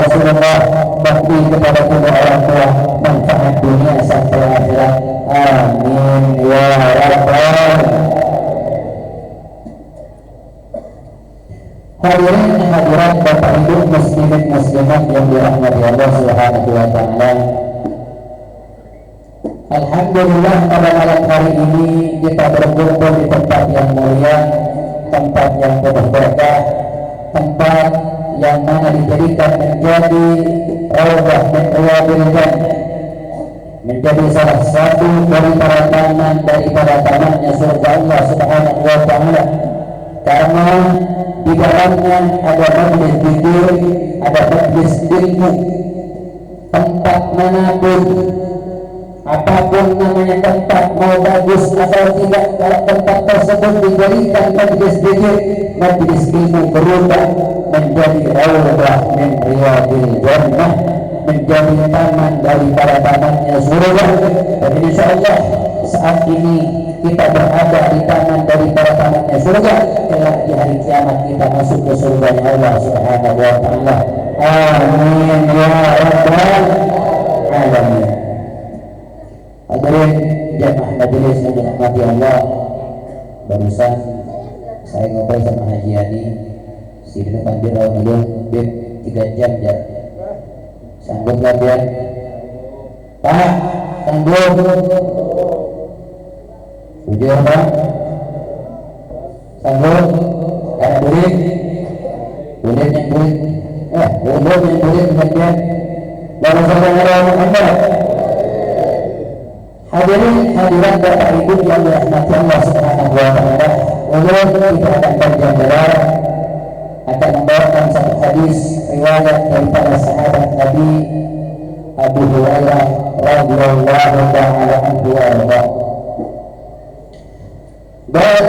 Rasulullah, bakti kepada kedua orang tua, manfaat dunia sampai akhirat. Amin ya rabbal. Hadirin dan hadirat Bapak Ibu muslimin muslimat yang dirahmati Allah Subhanahu wa taala. Alhamdulillah pada malam hari ini kita berkumpul di tempat yang mulia, tempat yang penuh berkah, tempat yang mana dijadikan menjadi raudhah min riyadil jannah, menjadi salah satu daripada tamannya surga Allah Subhanahu wa taala. Karena di dalamnya ada majlis zikir, ada majlis ilmu. Tempat manapun, apapun namanya tempat, mau bagus atau tidak, kalau tempat tersebut dijadikan majlis zikir, majlis ilmu, berubah menjadi raudhah min riyadil jannah, menjadi taman daripada tamannya surga. Dan insyaallah saat ini kita berada di taman daripada tamannya surga. Kelak di hari kiamat kita masuk ke surga Allah Subhanahu wa taala. Amin ya rabbal alamin. Hadirin jamaah majelis yang dirahmati Allah, barusan saya ngobrol sama Haji Yani si depan biro dulu, bib 3 jam ya. Sanggup lah dia? Pak, sanggup? Ujian Pak? Sanggup? Karena duit? Duit yang duit? Duit yang duit bagian Rasulullah Muhammad. Hadirin hadirat Bapak Ibu yang dirahmati Allah Subhanahu wa taala, ulun kita akan berjalan akan membawakan satu hadis riwayat daripada sahabat Nabi Abu Hurairah radhiyallahu ta'ala anhu wa arda. Dan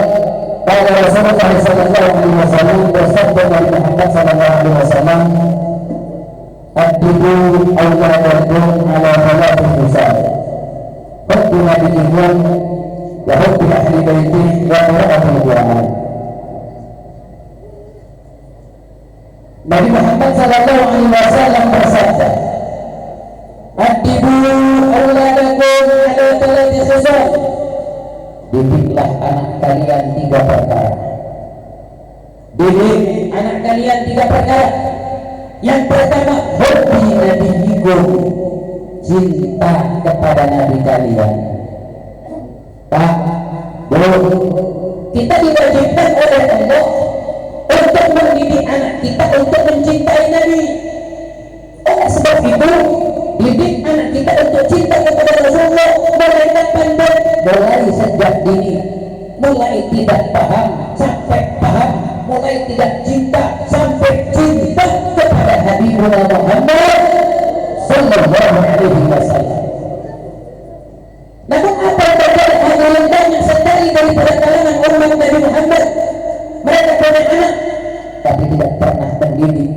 pada Rasulullah sallallahu alaihi wasallam bersabda dari Muhammad sallallahu alaihi wasallam, "Addibu awladakum ala thalathati khisal. Hubbu nabiyyin wa hubbu ahli baitihi wa qira'atul Qur'an." Nabi Muhammad sallallahu alaihi wasallam bersabda, "Addibu awladakum ala thalathati khisal." Didiklah anak kalian 3 perkara. Didik anak kalian 3 perkara. Yang pertama, hubbi nabiyyikum, cinta kepada nabi kalian. Pak, Bu, kita diwajibkan oleh Allah untuk mendidik anak kita untuk mencintai Nabi. Oleh sebab itu, didik anak kita untuk cinta kepada Rasulullah mulai kapan? Mulai sejak dini, mulai tidak paham sampai paham, mulai tidak cinta sampai cinta kepada Nabi Muhammad sallallahu alaihi wasallam. Namun apa yang terjadi? Hanya yang banyak sekali daripada kalangan umat Nabi Muhammad, mereka punya anak tapi tidak pernah mendidik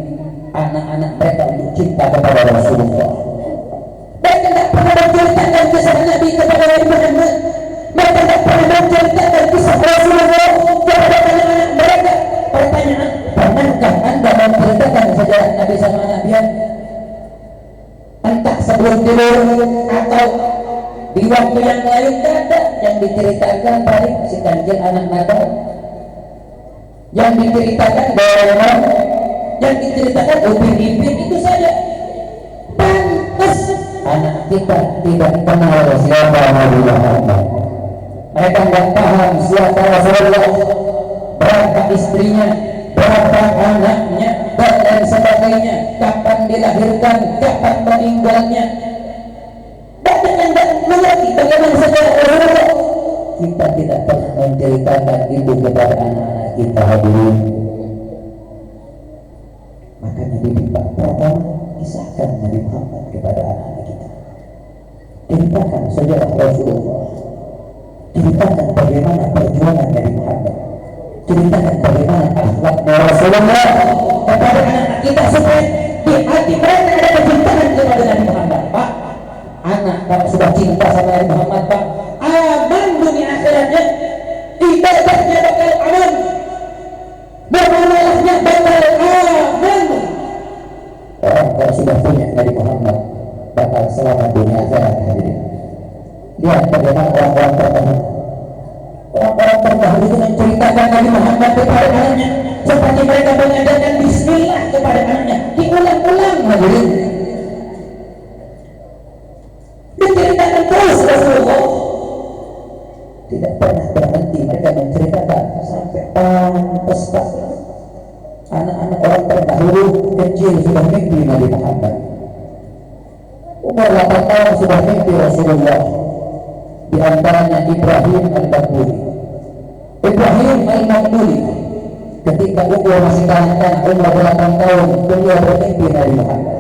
anak-anak mereka untuk cinta kepada Rasulullah. Mereka tidak pernah menceritakan kisah Nabi kepada Nabi Muhammad. Mereka tidak pernah menceritakan kisah Rasulullah kepada anak-anak mereka. Pertanyaan, pernahkah Anda menceritakan sejarah Nabi sama Nabi? Entah sebelum tidur atau di waktu yang lain, tidak ada yang diceritakan paling si kancil anak Natal, yang diceritakan Doraemon, yang diceritakan Upin-Ipin, itu saja. Pantas anak kita tidak kenal siapa Nabi Muhammad. Mereka tidak paham siapa Rasulullah, berapa istrinya, berapa anaknya, dan lain sebagainya, kapan dilahirkan, kapan meninggalnya. Banyak yang tidak mengerti bagaimana sejarah Rasulullah. Kita tidak pernah menceritakan itu kepada anak-anak kita, hadirin. Makanya didik pertama, kisahkan Nabi Muhammad kepada anak-anak kita. Ceritakan sejarah Rasulullah. Ceritakan bagaimana perjuangan Nabi Muhammad. Ceritakan bagaimana akhlak Rasulullah kepada anak-anak kita supaya di hati mereka ada kecintaan kepada Nabi Muhammad. Pak, anak kalau sudah cinta sama Nabi Muhammad, Pak, aman dunia akhiratnya, ibadahnya bakal aman, bermuamalahnya bakal aman. Orang kalau sudah punya Nabi Muhammad bakal selamat dunia akhirat. Hadirin, lihat bagaimana orang-orang terdahulu. Orang-orang terdahulu itu menceritakan Nabi Muhammad kepada anaknya seperti mereka mengajarkan Bismillah kepada anaknya, diulang-ulang. Hadirin, diceritakan terus Rasulullah, tidak pernah berhenti mereka menceritakan sampai pantas anak-anak orang terdahulu kecil sudah mimpi Nabi Muhammad. Umur 8 tahun sudah mimpi Rasulullah. Di antaranya Ibrahim al-Makbuli. Ibrahim al-Makbuli ketika umur masih kanak-kanak, umur 8 tahun, beliau bermimpi Nabi Muhammad.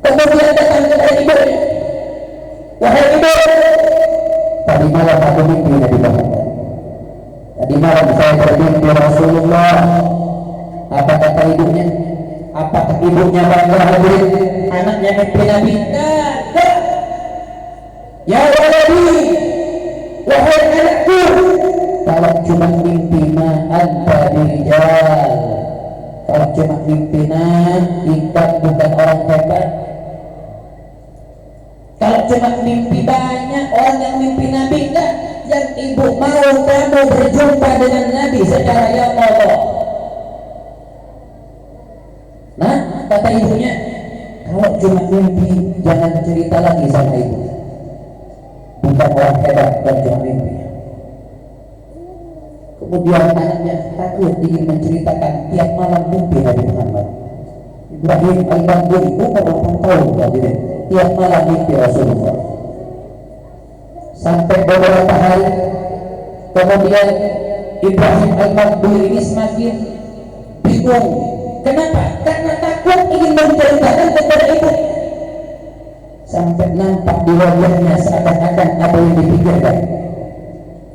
Kemudian datang kepada ibunya, wahai ibu, tadi malam aku mimpi Nabi Muhammad. Tadi malam saya bermimpi Rasulullah. Apa kata ibunya? Apakah ibunya bangga hadirin anaknya mimpi Nabi? Tidak. Ya waladi, wahai anakku, kalau cuma mimpi anta birijal, kalau cuma mimpinan ikat bukan orang hebat. Kalau cuma mimpi banyak orang yang mimpi Nabi, enggak. Yang ibu mau kamu berjumpa dengan Nabi secara ya Allah. Nah, kata ibunya, kalau cuma mimpi jangan cerita lagi sama ibu. Bukan orang hebat dan cuma mimpi. Kemudian anaknya takut ingin menceritakan tiap malam mimpi Nabi Muhammad. Ibrahim al-Makbuli umur 8 tahun hadirin, tiap malam mimpi Rasulullah. Sampai beberapa hari kemudian Ibrahim al-Makbuli ini semakin bingung. Kenapa? Karena takut ingin menceritakan kepada ibu. Sampai nampak di wajahnya seakan-akan apa yang dipikirkan.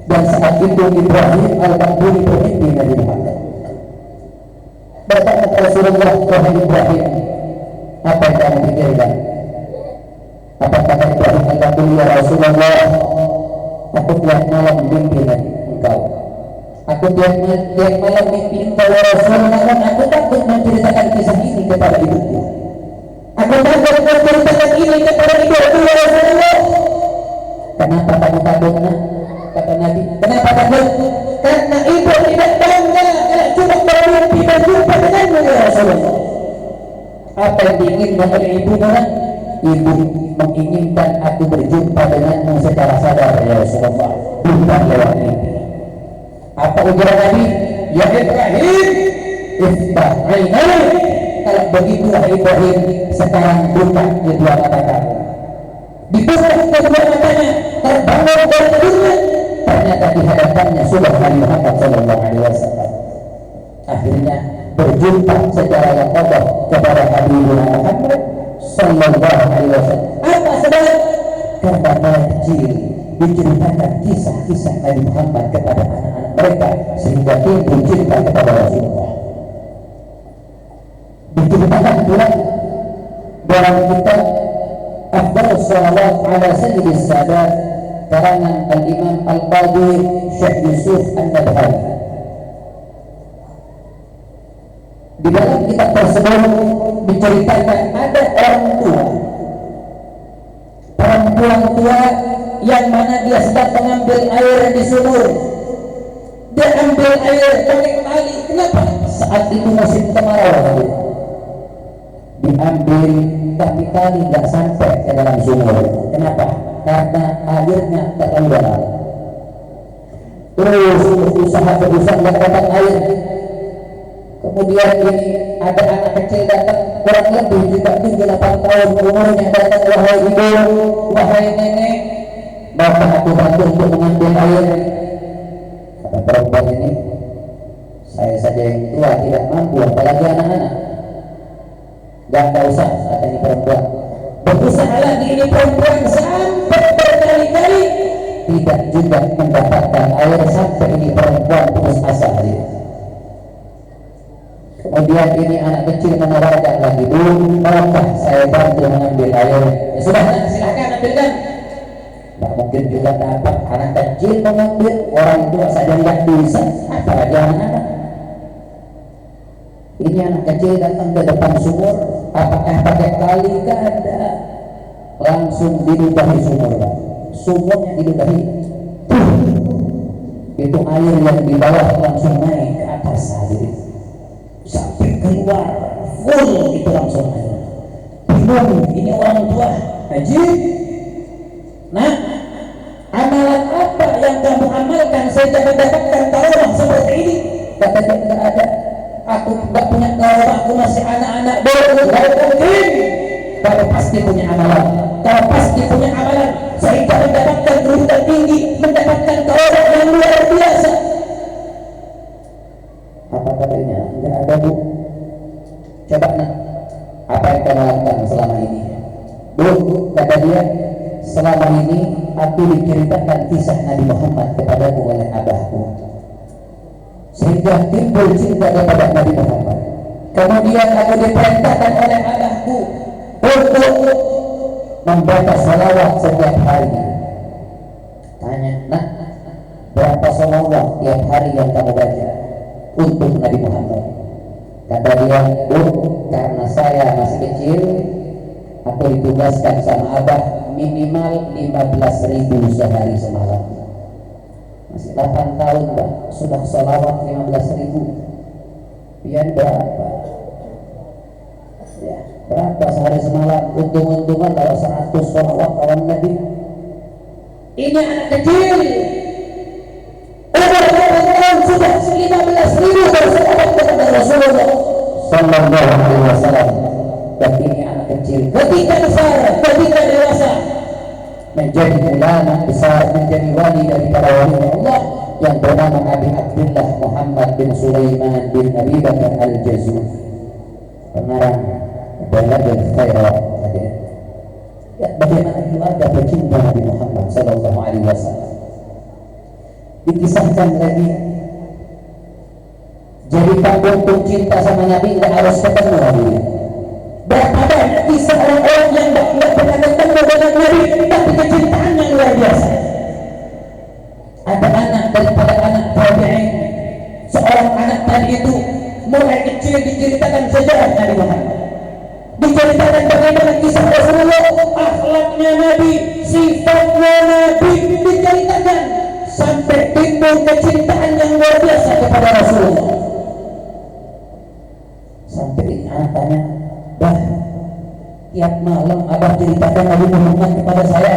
Dan saat itu Ibrahim al-Makbuli bermimpi Nabi Muhammad. Berkata Rasulullah, wahai Ibrahim, apa yang kamu pikirkan? Apa kata Ibrahim al-Makbuli, ya Rasulullah, aku tiap malam mimpi engkau. Aku tiap malam mimpi engkau ya Rasulullah. Aku takut menceritakan kisah ini kepada ibuku. Aku takut menceritakan ini kepada ibuku ya Rasulullah. Kenapa kamu takutnya? Kata Nabi, kenapa takut? Karena ibu tidak bangga kalau cuma bermimpi berjumpa denganmu ya Rasulullah. Apa yang diinginkan oleh ibu mana? Ibu menginginkan aku berjumpa denganmu secara sadar ya Rasulullah, bukan lewat mimpi. Apa ujar Nabi? Ya Ibrahim, iftah ainai. Kalau begitu wahai Ibrahim, sekarang buka kedua mata kamu. Dibuka kedua matanya, terbangun dari tidurnya. Ternyata di hadapannya sudah Nabi Muhammad sallallahu alaihi wasallam. Akhirnya berjumpa secara yang kokoh kepada Habibuna Muhammad sallallahu alaihi wasallam. Apa sebab? Karena mereka kecil diceritakan kisah-kisah Nabi Muhammad kepada anak-anak mereka sehingga timbul cinta kepada Rasulullah. Diceritakan pula dalam kitab Afdalus Salawat ala Sayyidis Sadat karangan Al-Imam Al-Qadhi Syekh Yusuf An-Nabhani. Di dalam kitab tersebut diceritakan ada orang tua, perempuan tua yang mana dia sedang mengambil air di sumur. Dia ambil air pakai tali. Kenapa? Saat itu musim kemarau. Diambil tapi tali nggak sampai ke dalam sumur. Kenapa? Karena airnya terlalu dalam. Terus berusaha nggak dapat air. Kemudian ini ada anak kecil datang, kurang lebih juga 8 tahun umurnya, datang, wahai ibu, wahai nenek, bapak aku bantu untuk mengambil air. Kata perempuan ini, saya saja yang tua tidak mampu, apalagi anak-anak. Gak usah, katanya perempuan. Berusaha lagi ini perempuan sampai berkali-kali tidak juga mendapatkan air, sampai ini perempuan putus asa dia. Kemudian ini anak kecil menawarkan lagi, dulu maukah saya bantu mengambil air? Ya sudah, silahkan ambilkan. Tak mungkin juga dapat anak kecil mengambil, orang tua saja tidak bisa, apalagi anak-anak. Ini anak kecil datang ke depan sumur, Apakah pakai tali? Kada, langsung diludahi sumurnya. Sumurnya diludahi, itu air yang di bawah langsung naik ke atas hadirin, sampai keluar full itu langsung air. Bingung ini orang tua haji. Nah, amalan apa yang kamu amalkan sehingga mendapatkan tarawih seperti ini? Kata dia, tidak ada. Aku tidak punya tarawih, aku masih anak-anak baru. Tidak mungkin. Kau pasti punya amalan. Kau pasti punya amalan sehingga mendapatkan kedudukan tinggi, mendapatkan tarawih yang luar biasa. Apa katanya? Tidak ada, Bu. Coba nak, apa yang kamu lakukan selama ini? Bu, kata dia, selama ini aku diceritakan kisah Nabi Muhammad kepadaku oleh abahku, sehingga timbul cinta kepada Nabi Muhammad. Kemudian aku diperintahkan oleh abahku untuk membaca salawat setiap hari. Tanya, nak, berapa salawat tiap hari yang kamu baca untuk Nabi Muhammad? Kata dia, Bu, karena saya masih kecil, aku ditugaskan sama abah minimal 15.000 sehari semalam. Masih 8 tahun, Pak, sudah salawat 15.000. Pian berapa? Ya, berapa sehari semalam? Untung-untungan kalau 100 salawat kawan Nabi. Ini anak kecil, umur 8 tahun sudah 15.000 bersalawat kepada Rasulullah Sallallahu Alaihi Wasallam. Dan ini anak kecil, ketika besar, ketika dewasa, menjadi ulama besar, menjadi wali dari para wali Allah yang bernama Abi Abdullah Muhammad bin Sulaiman bin Abi Bakar Al-Jazuli, pengarang Balaghul Khairat. Ya, bagaimana keluarga pecinta Nabi Muhammad Sallallahu Alaihi Wasallam. Dikisahkan lagi, jadi panggung cinta sama Nabi nggak harus ketemu lagi. Berapa banyak kisah orang-orang yang tidak pernah ketemu dengan Nabi tapi kecintaannya luar biasa. Ada anak daripada anak tabi'in, seorang anak tadi itu mulai kecil diceritakan sejarah Nabi Muhammad, diceritakan bagaimana kisah Rasulullah, akhlaknya Nabi, sifatnya Nabi, diceritakan sampai timbul kecintaan yang luar biasa kepada Rasulullah. Sampai anak tanya, bah, tiap malam abah ceritakan Nabi Muhammad kepada saya.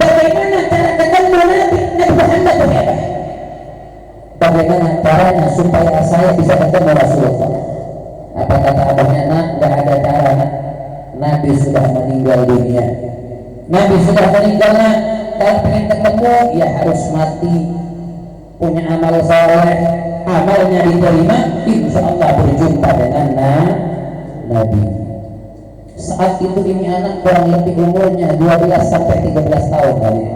Bagaimana cara ketemu Nabi Muhammad bagaimana? Bagaimana caranya supaya saya bisa ketemu Rasulullah? Apa kata abahnya? Nak, tidak ada cara, nak. Nabi sudah meninggal dunia. Nabi sudah meninggal, nak. Kalau pengen ketemu, ya harus mati, punya amal saleh, amalnya diterima, insya Allah berjumpa dengan Nabi. Saat itu ini anak kurang lebih umurnya 12 sampai 13 tahun kali ya.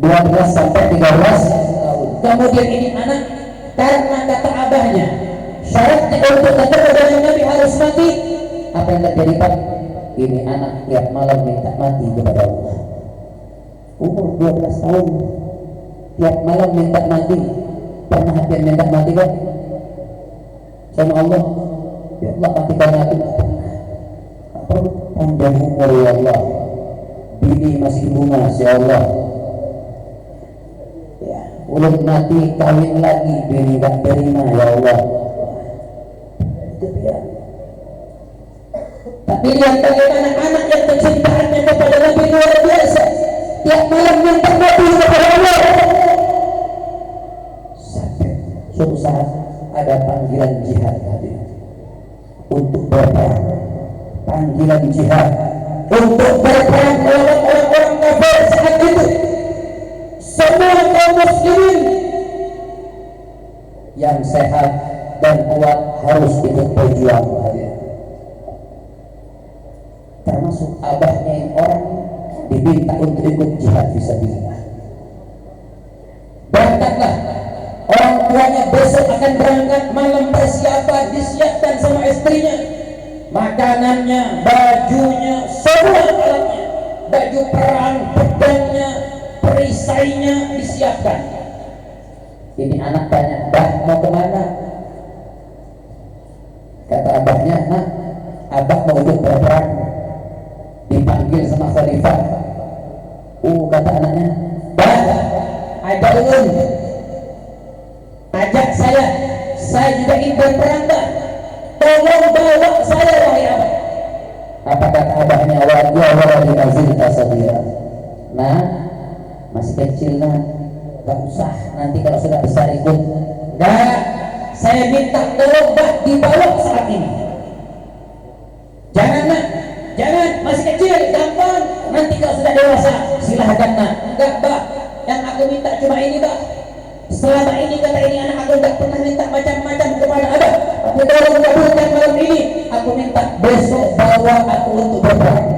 12 sampai 13 tahun. Kemudian ini anak, karena kata abahnya, syaratnya untuk ketemu dengan Nabi harus mati. Apa yang terjadi, Pak? Ini anak tiap malam minta mati kepada Allah. Umur 12 tahun, tiap malam minta mati. Pernah hatian minta mati, Pak? Sama Allah, ya Allah matikan aku. Panjang umur ya Allah, bini masih bunga ya Allah, ya ulun mati kawin lagi bini gak terima ya Allah. Tapi lihat bagaimana anak yang kecintaannya kepada Nabi luar biasa, tiap malam minta mati kepada Allah. Sampai suatu saat ada panggilan jihad hadir untuk berperang. Panggilan jihad untuk berperang melawan orang-orang kafir saat itu. Semua kaum muslimin yang sehat dan kuat harus ikut berjuang hadir. Termasuk abahnya yang orang diminta untuk ikut jihad fisabilillah. Berangkatlah, orang tuanya besok akan berangkat, malam persiapan disiapkan sama istrinya, makanannya, bajunya, semua alatnya, baju perang, pedangnya, perisainya disiapkan. Ini anak tanya, bah mau kemana? Kata abahnya, nah abah mau ikut berperang, dipanggil sama khalifah. Kata anaknya, bah, ajak ulun, ajak saya juga ingin berperang bah, tolong bawa saya wahai abah. Apa kata abahnya? Wajah nazil tasabira. Nah, masih kecil nah, gak usah, nanti kalau sudah besar ikut. Enggak, saya minta tolong bah dibawa saat ini. Jangan nak, jangan, masih kecil, gampang. Nanti kalau sudah dewasa silahkan nak. Enggak bah, yang aku minta cuma ini bah. Selama ini kata ini anak aku enggak pernah minta macam-macam kepada abah. Aku tolong kabulkan malam ini. Aku minta besok bawa aku untuk berperang.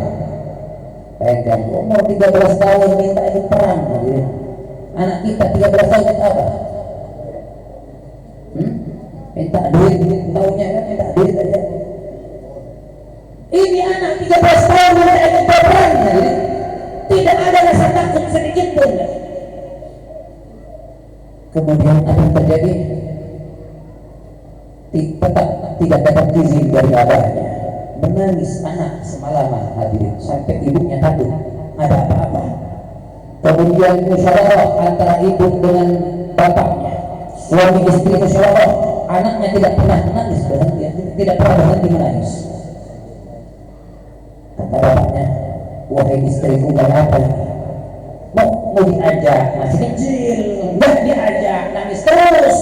Bayangkan, umur 13 tahun minta ikut perang. Anak kita 13 tahun minta apa? Minta duit, tahunya kan minta duit aja. Ini anak 13 tahun minta ikut berperang. Tidak ada rasa takut sedikit pun. Kemudian apa yang terjadi? Tetap tidak dapat izin dari abahnya. Menangis anak semalaman hadirin sampai ibunya takut ada apa-apa. Kemudian musyawarah antara ibu dengan bapaknya, suami istri musyawarah, anaknya tidak pernah menangis berhenti, tidak pernah berhenti menangis. Kata bapaknya, wahai istriku, apa ini? Mau diajak, masih kecil, enggak diajak, nangis terus.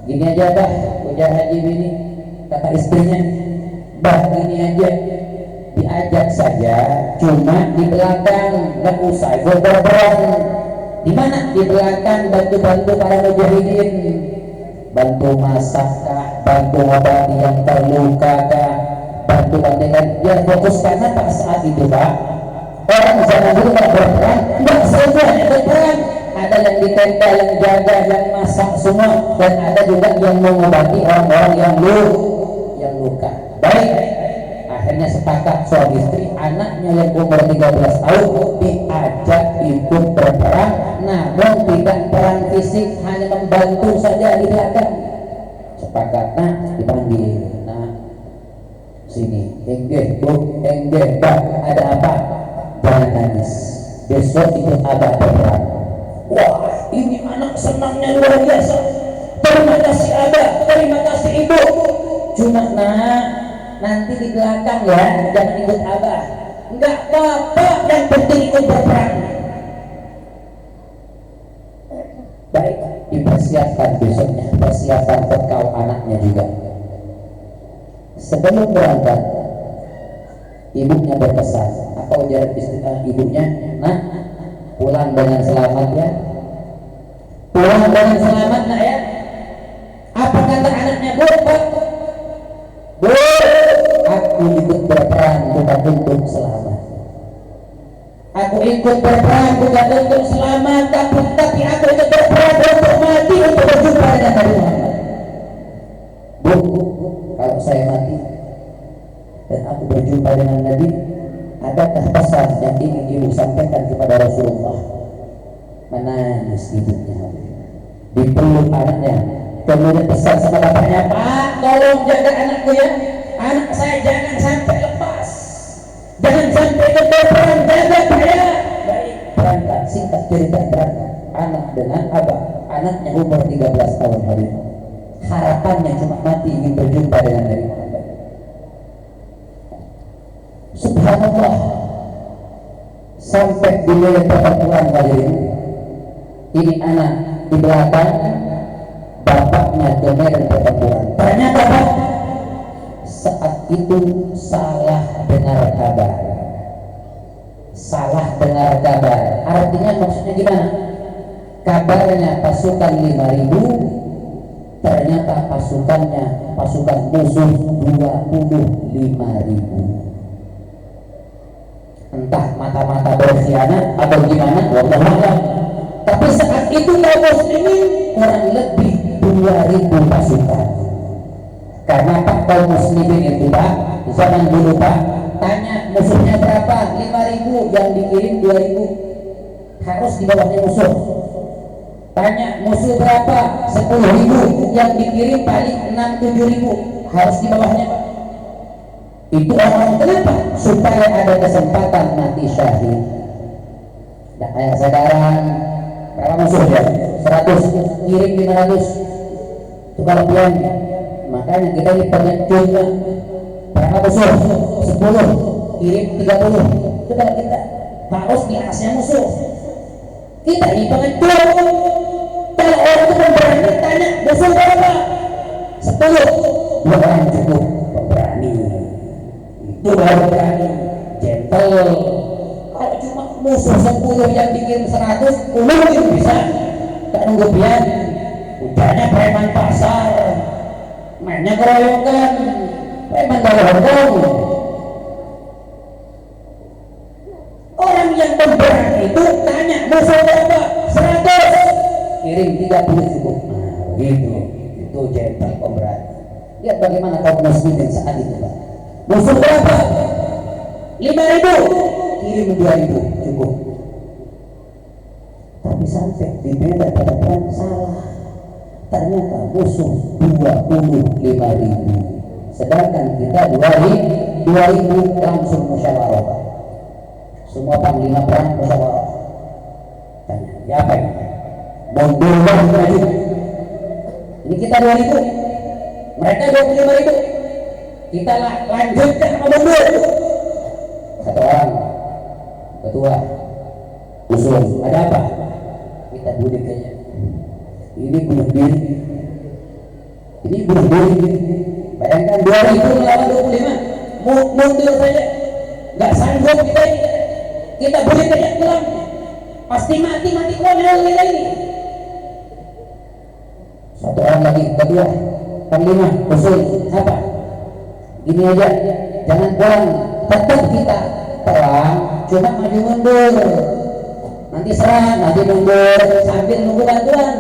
Gini aja bah, ujar haji ini, kata istrinya, bah gini aja, diajak saja, cuma di belakang, nggak usah ikut berperang. Di mana? Di belakang bantu-bantu para mujahidin, bantu masakkah, bantu obati yang terluka kah, bantu bantukan. Dia fokus karena pada saat itu pak. Orang zaman dulu nggak berperang, nggak semuanya berperang. Ada yang ditempel, yang jaga, yang masak semua, dan ada juga yang mengobati orang-orang yang luka. Baik, akhirnya sepakat suami istri, anaknya yang umur 13 tahun diajak ikut berperang, namun tidak perang fisik, hanya membantu saja di belakang. Sepakat, nah dipanggil, nah sini, enggak bu, enggak bah, ada apa? Jangan nangis, besok ikut abah berperang. Wah, ini anak senangnya luar biasa. Terima kasih abah, terima kasih ibu. Cuma nak, nanti di belakang ya, jangan ikut abah. Enggak apa-apa, yang penting ikut berperang. Baik, dipersiapkan besoknya, persiapan bekal anaknya juga. Sebelum berangkat, ibunya berpesan. Apa ujar ibunya? Nah, pulang dengan selamat ya. Pulang dengan selamat nak ya. Apa kata anaknya? Bu, aku ikut berperang bukan untuk selamat. Aku ikut berperang bukan untuk selamat, tapi aku ikut berperang untuk mati, untuk berjumpa dengan Nabi Muhammad. Bu, kalau saya mati dan aku berjumpa dengan Nabi, adakah pesan yang ingin ibu sampaikan kepada Rasulullah? Menangis ibunya, dipeluk anaknya, kemudian pesan sama bapaknya, Pak, tolong jaga anakku ya, anak saya jangan sampai lepas, jangan sampai berperang, jaga Pak ya. Baik, berangkat, singkat cerita berangkat, anak dengan abah, anaknya umur 13 tahun hari ini, harapannya cuma mati ingin berjumpa dengan Nabi Muhammad. Subhanallah, sampai di meja pertemuan kali ini anak di belakang, bapaknya ke medan pertempuran. Ternyata apa? Saat itu salah dengar kabar. Salah dengar kabar. Artinya maksudnya gimana? Kabarnya pasukan 5.000, ternyata pasukan musuh 25.000. Entah mata-mata berkhianat atau gimana, wallahu a'lam. Tapi saat itu kaum muslimin kurang lebih 2.000 pasukan. Karena Pak, kaum muslimin itu Pak, zaman dulu Pak, tanya musuhnya berapa? 5.000, yang dikirim 2.000, harus di bawahnya musuh. Tanya musuh berapa? 10.000, yang dikirim paling 6-7.000, harus di bawahnya Pak. Itu orang kenapa? Supaya ada kesempatan mati syahid. Nah, kayak sekarang berapa musuh ya? 100 kirim 500 itu kelebihan. Makanya kita ini pengecut. Berapa musuh? 10 kirim 30. Itu kalau kita harus di atasnya musuh. Kita ini pengecut. Kalau orang itu berani tanya musuh berapa? 10. 2 orang cukup berani. Itu baru berani. Gentle. Kalau cuma musuh 10 yang bikin 100, mungkin bisa. Tak nunggu biar. Udahnya preman pasar, mainnya keroyokan, preman galong. Orang yang pemberani itu tanya musuh berapa? 100. Kirim 30 cukup. Nah, begitu. Itu gentle pemberani. Lihat bagaimana kaum muslimin saat itu, Pak. Musuh berapa? 5.000. Kirim 2.000 cukup. Tapi sampai di beda pada perang salah. Ternyata musuh 25.000. Sedangkan kita 2.000 langsung musyawarah. Semua panglima perang musyawarah. Tanya, ya apa ini? Mundur lagi. Ini kita 2.000. Mereka 25.000. Kita lanjutkan mundur. Satu orang ketua usul, ada apa? Kita bunuh kayaknya. Ini bunuh diri. Ini bunuh diri. Bayangkan 2.000 melawan 25. Mundur saja. Gak sanggup kita ini. Kita bunuh kayaknya pulang. Pasti mati kolonel kita ini. Satu orang lagi kedua panglima usul apa? Ini aja, jangan pulang. Tetap kita perang, cuma maju mundur. Nanti serang, nanti mundur sambil nunggu bantuan.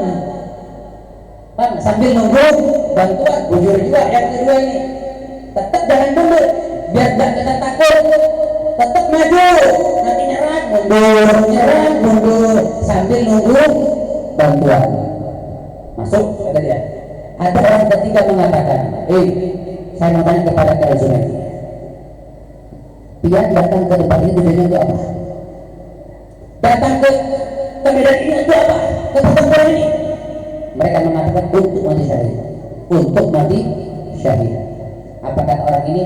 Kan sambil nunggu bantuan, bujur juga yang kedua ini. Tetap jangan mundur, biar tidak kita takut. Tetap maju, nanti nyerang mundur sambil nunggu bantuan. Masuk kata dia. Ada orang ketiga mengatakan, saya mau tanya kepada kalian semua. Dia datang ke tempat ini tujuannya untuk apa? Datang ke medan ini untuk apa? Ke pertempuran ini? Mereka mengatakan untuk mati syahid. Untuk mati syahid. Apa kata orang ini?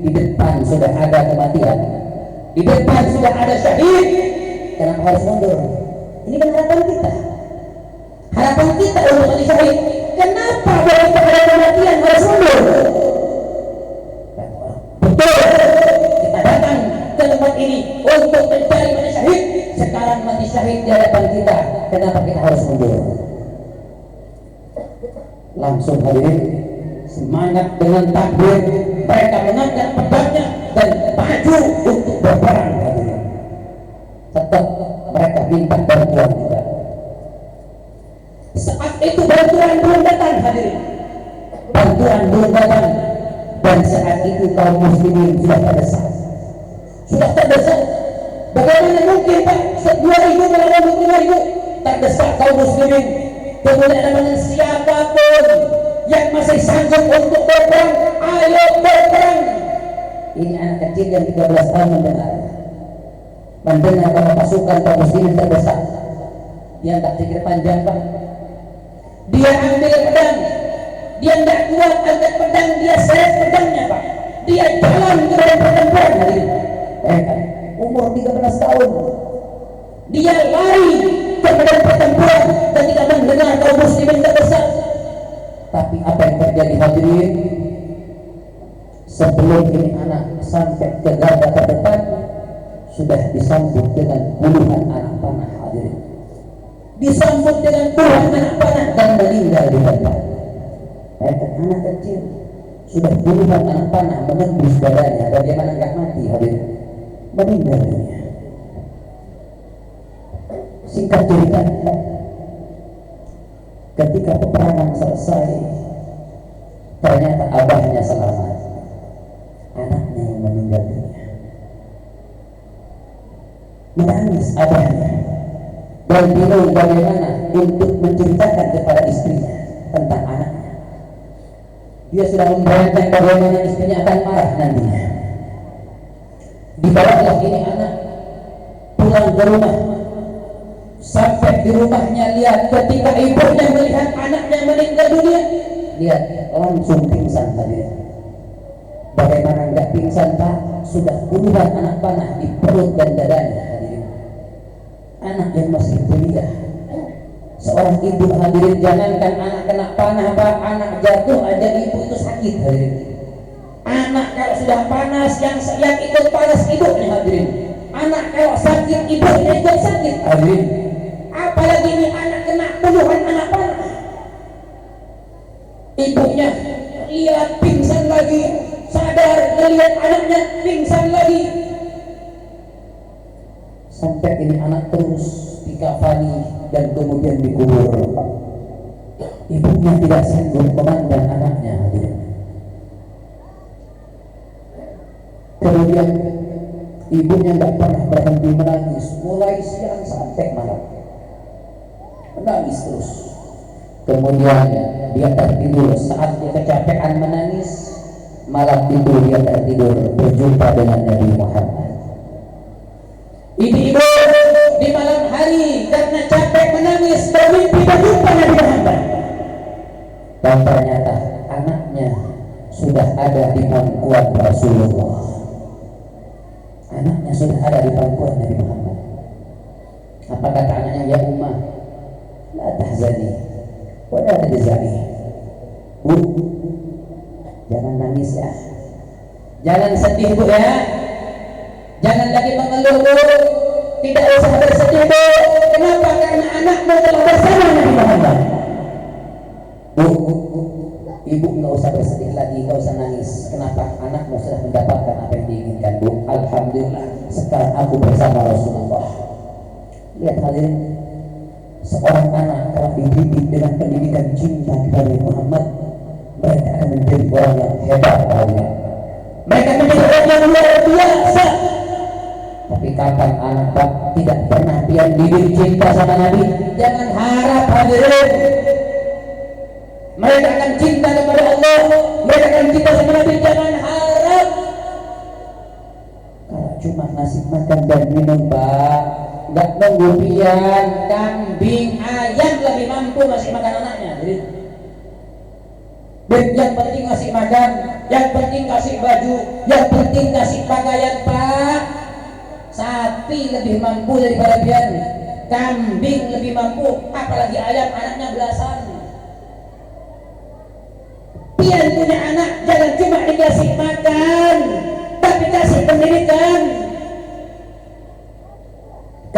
Di depan sudah ada kematian. Di depan sudah ada syahid. Kenapa harus mundur? Ini kan harapan kita. Harapan kita untuk mati syahid. Kenapa dari pada kematian harus mundur? Betul. Kita datang ke tempat ini untuk mencari mati syahid. Sekarang mati syahid di hadapan kita. Kenapa kita harus mundur? Langsung hadirin, semangat dengan takbir. Mereka mengangkat pedangnya dan maju untuk berperang. Hadirin, tetap mereka minta bantuan juga. Saat itu bantuan belum datang, hadirin. Bantuan belum datang. Dan saat itu kaum muslimin sudah terdesak. Bagaimana mungkin Pak 2.000 melawan 5.000? Terdesak kaum muslimin. Kemudian dengan siapapun yang masih sanggup untuk berperang, ayo berperang. Ini anak kecil yang 13 tahun mendengar kalau pasukan kaum muslimin terdesak. Dia tak pikir panjang, Pak. Dia ambil pedang. Dia tidak kuat angkat pedang, dia seret pedangnya, Pak. Dia jalan ke dalam pertempuran hari ini. Umur 13 tahun. Dia lari ke medan pertempuran ketika mendengar kaum muslimin terdesak. Tapi apa yang terjadi, hadirin? Sebelum ini anak sampai ke garda terdepan, sudah disambut dengan puluhan anak panah, hadirin. Disambut dengan puluhan anak panah dan meninggal di tempat. Anak kecil sudah puluhan anak panah menembus badannya. Bagaimana enggak mati, hadirin? Meninggal dunia. Singkat cerita, ketika peperangan selesai, ternyata abahnya selamat, anaknya yang meninggal dunia. Menangis abahnya dan bingung bagaimana untuk menceritakan kepada istrinya tentang anaknya. Dia sudah membayangkan bagaimana istrinya akan marah nantinya. Dibawalah ini anak pulang ke rumah. Sampai di rumahnya, lihat ketika ibunya melihat anaknya meninggal dunia, lihat langsung pingsan tadi. Bagaimana enggak pingsan Pak? Sudah puluhan anak panah di perut dan dadanya hadirin. Anak yang masih belia. Seorang ibu hadirin, jangankan anak kena panah Pak, anak jatuh aja ibu itu sakit hadirin. Anak kalau sudah panas, yang ikut panas ibunya hadirin. Anak kalau sakit ibunya ikut sakit hadirin. Apalagi ini anak kena puluhan anak panah. Ibunya lihat pingsan lagi, sadar melihat anaknya pingsan lagi. Sampai ini anak terus dikafani dan kemudian dikubur. Ibunya tidak sanggup memandang anaknya hadirin. Kemudian ibunya tidak pernah berhenti menangis, mulai siang sampai malam menangis terus. Kemudian dia tertidur. Saat dia kecapean menangis, malam itu dia tertidur berjumpa dengan Nabi Muhammad. Ibu-ibu di malam hari karena capek menangis bermimpi berjumpa Nabi Muhammad, dan ternyata anaknya sudah ada di pangkuan Rasulullah. Anaknya sudah ada di pangkuan Nabi Muhammad. Apa kata anaknya? Ya Ummah, la tahzani wa la tajzani. Bu, jangan nangis ya, jangan sedih Bu ya, jangan lagi mengeluh Bu, tidak usah bersedih Bu. Kenapa? Karena anakmu telah bersama Nabi Muhammad. Bu, ibu nggak usah bersedih lagi, nggak usah nangis. Kenapa? Anakmu sudah mendapatkan apa yang diinginkan Bu. Alhamdulillah, sekarang aku bersama Rasulullah. Lihat hadirin, seorang anak kalau dididik dengan pendidikan cinta kepada Muhammad, mereka akan menjadi orang yang hebat hadirin. Mereka menjadi orang yang luar biasa. Tapi kapan anak tidak pernah dia dididik cinta sama Nabi, jangan harap hadirin mereka akan cinta kepada Allah, mereka akan cinta sama Nabi. Jangan harap kalau cuma ngasih makan dan minum Pak, nggak nunggu pian, kambing, ayam lebih mampu ngasih makan anaknya. Jadi yang penting ngasih makan, yang penting kasih baju, yang penting kasih pakaian Pak. Sapi lebih mampu daripada pian, kambing lebih mampu, apalagi ayam anaknya belasan. Pian punya anak jangan cuma dikasih makan, tapi kasih pendidikan.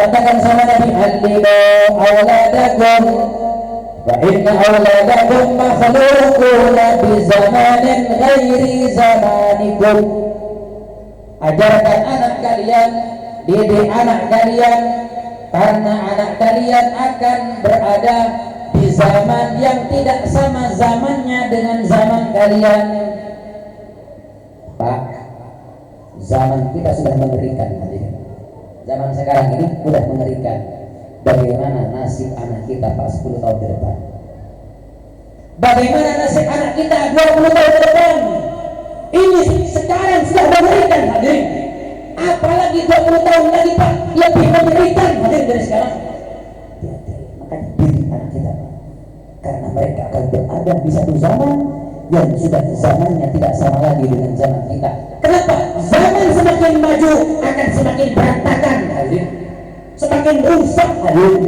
Katakan sama Nabi, allimu awladakum wa inna awladakum makhluquna bi zamanin ghairi zamanikum. Ajarkan anak kalian, didik anak kalian, karena anak kalian akan berada di zaman yang tidak sama zamannya dengan zaman kalian. Pak, zaman kita sudah mengerikan hadirin. Zaman sekarang ini sudah mengerikan. Bagaimana nasib anak kita Pak 10 tahun ke depan? Bagaimana nasib anak kita 20 tahun ke depan? Ini sekarang sudah mengerikan hadirin. Apalagi 20 tahun lagi Pak, lebih mengerikan hadirin dari sekarang. Makanya didik anak kita, karena mereka akan berada di satu zaman yang sudah zamannya tidak sama lagi dengan zaman kita. Kenapa? Zaman semakin maju akan semakin berantakan hadirin, semakin rusak hadirin.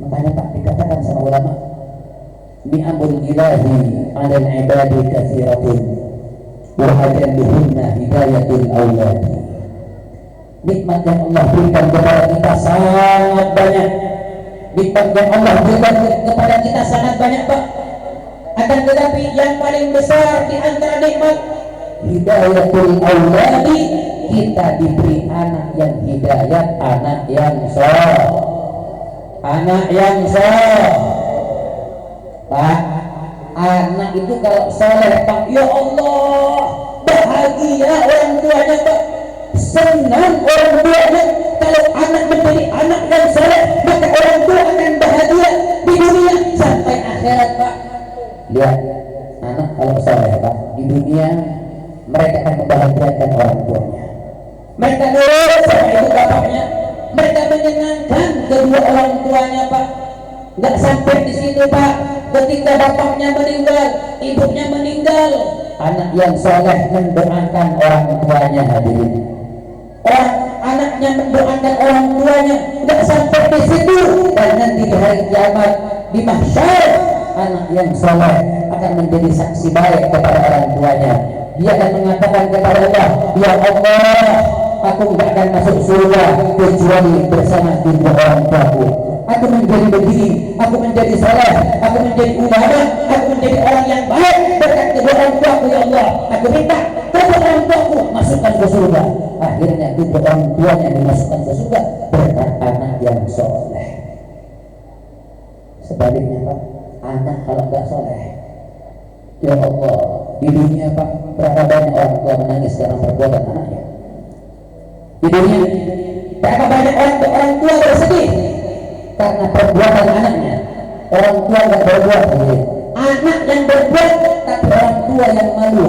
Makanya Pak dikatakan sama ulama, ni'amul ilahi 'alal ibadi katsiratun wa ajalluhunna hidayatul awladi. Nikmat yang Allah berikan kepada kita sangat banyak. Nikmat yang Allah berikan kepada kita sangat banyak Pak. Akan tetapi yang paling besar di antara nikmat hidayatul awladi, kita diberi anak yang hidayat, anak yang soleh, anak yang soleh. Pak, anak itu kalau soleh Pak, ya Allah, bahagia orang tuanya Pak, senang orang tuanya. Kalau anak menjadi anak yang soleh, maka orang tua akan bahagia di dunia sampai akhirat Pak. Lihat anak kalau soleh Pak, di dunia mereka akan membahagiakan orang tuanya. Mereka nurut sama ibu bapaknya, mereka menyenangkan kedua orang tuanya Pak. Nggak sampai di situ Pak, ketika bapaknya meninggal, ibunya meninggal, anak yang soleh mendoakan orang tuanya. Hadirin, anaknya mendoakan orang tuanya. Nggak sampai di situ, dan nanti di hari kiamat di mahsyar, anak yang soleh akan menjadi saksi baik kepada orang tuanya. Dia akan mengatakan kepada Allah, ya Allah, aku nggak akan masuk surga kecuali bersama kedua orang tuaku. Aku menjadi begini, aku menjadi soleh, aku menjadi ulama, aku menjadi orang yang baik berkat kedua orang tuaku. Ya Allah, aku minta kedua orang tuaku masukkan ke surga. Akhirnya kedua orang tuanya dimasukkan ke surga berkat anak yang soleh. Sebaliknya Pak, anak kalau nggak soleh, ya Allah, di dunia Pak, berapa banyak orang tua menangis karena perbuatan anaknya. Di dunia berapa banyak orang tua bersedih karena perbuatan anaknya. Orang tua nggak berbuat, anak yang berbuat, tapi orang tua yang malu.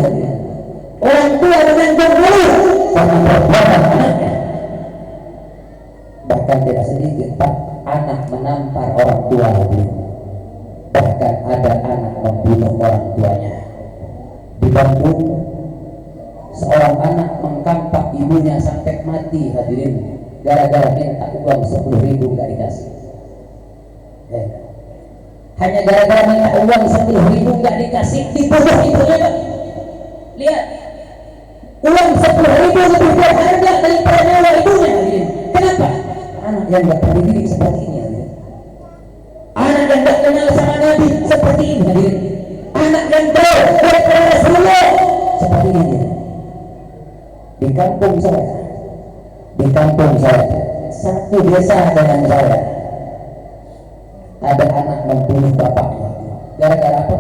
Orang tua menanggung malu karena perbuatan anaknya. Bahkan tidak sedikit Pak, anak menampar orang tua. Bahkan ada anak membunuh orang tuanya. Di Bandung, seorang anak mengkampak ibunya sampai mati. Hadirin, gara-gara minta uang 10.000 nggak dikasih. Hanya gara-gara minta uang 10.000 nggak dikasih, dibunuh ibunya Pak. Lihat, uang 10.000 lebih berharga daripada nyawa ibunya. Kenapa? Anak yang nggak terdidik seperti ini. Anak yang tak kenal sama Nabi seperti ini. Anak yang jauh dari Rasulullah seperti ini. Di kampung saya, satu desa dengan saya, ada anak membunuh bapaknya. Gara-gara apa?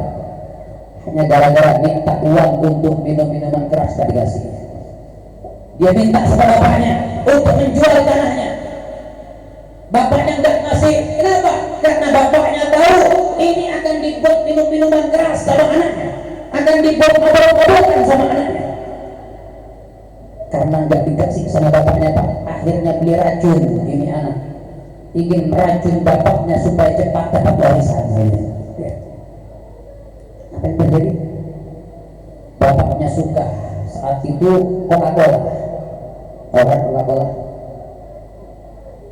Hanya gara-gara minta uang untuk minum minuman keras tak dikasih. Dia minta sama bapaknya untuk menjual tanahnya. Bapaknya nggak ngasih. Kenapa? Karena bapaknya tahu ini akan dibuat minum-minuman keras sama anaknya, akan dibuat mabuk-mabukan sama anaknya. Karena nggak dikasih sama bapaknya Pak, akhirnya beli racun. Ini anak ingin meracun bapaknya supaya cepat dapat warisan. Apa yang terjadi? Bapaknya suka saat itu Coca-Cola. Coca-Cola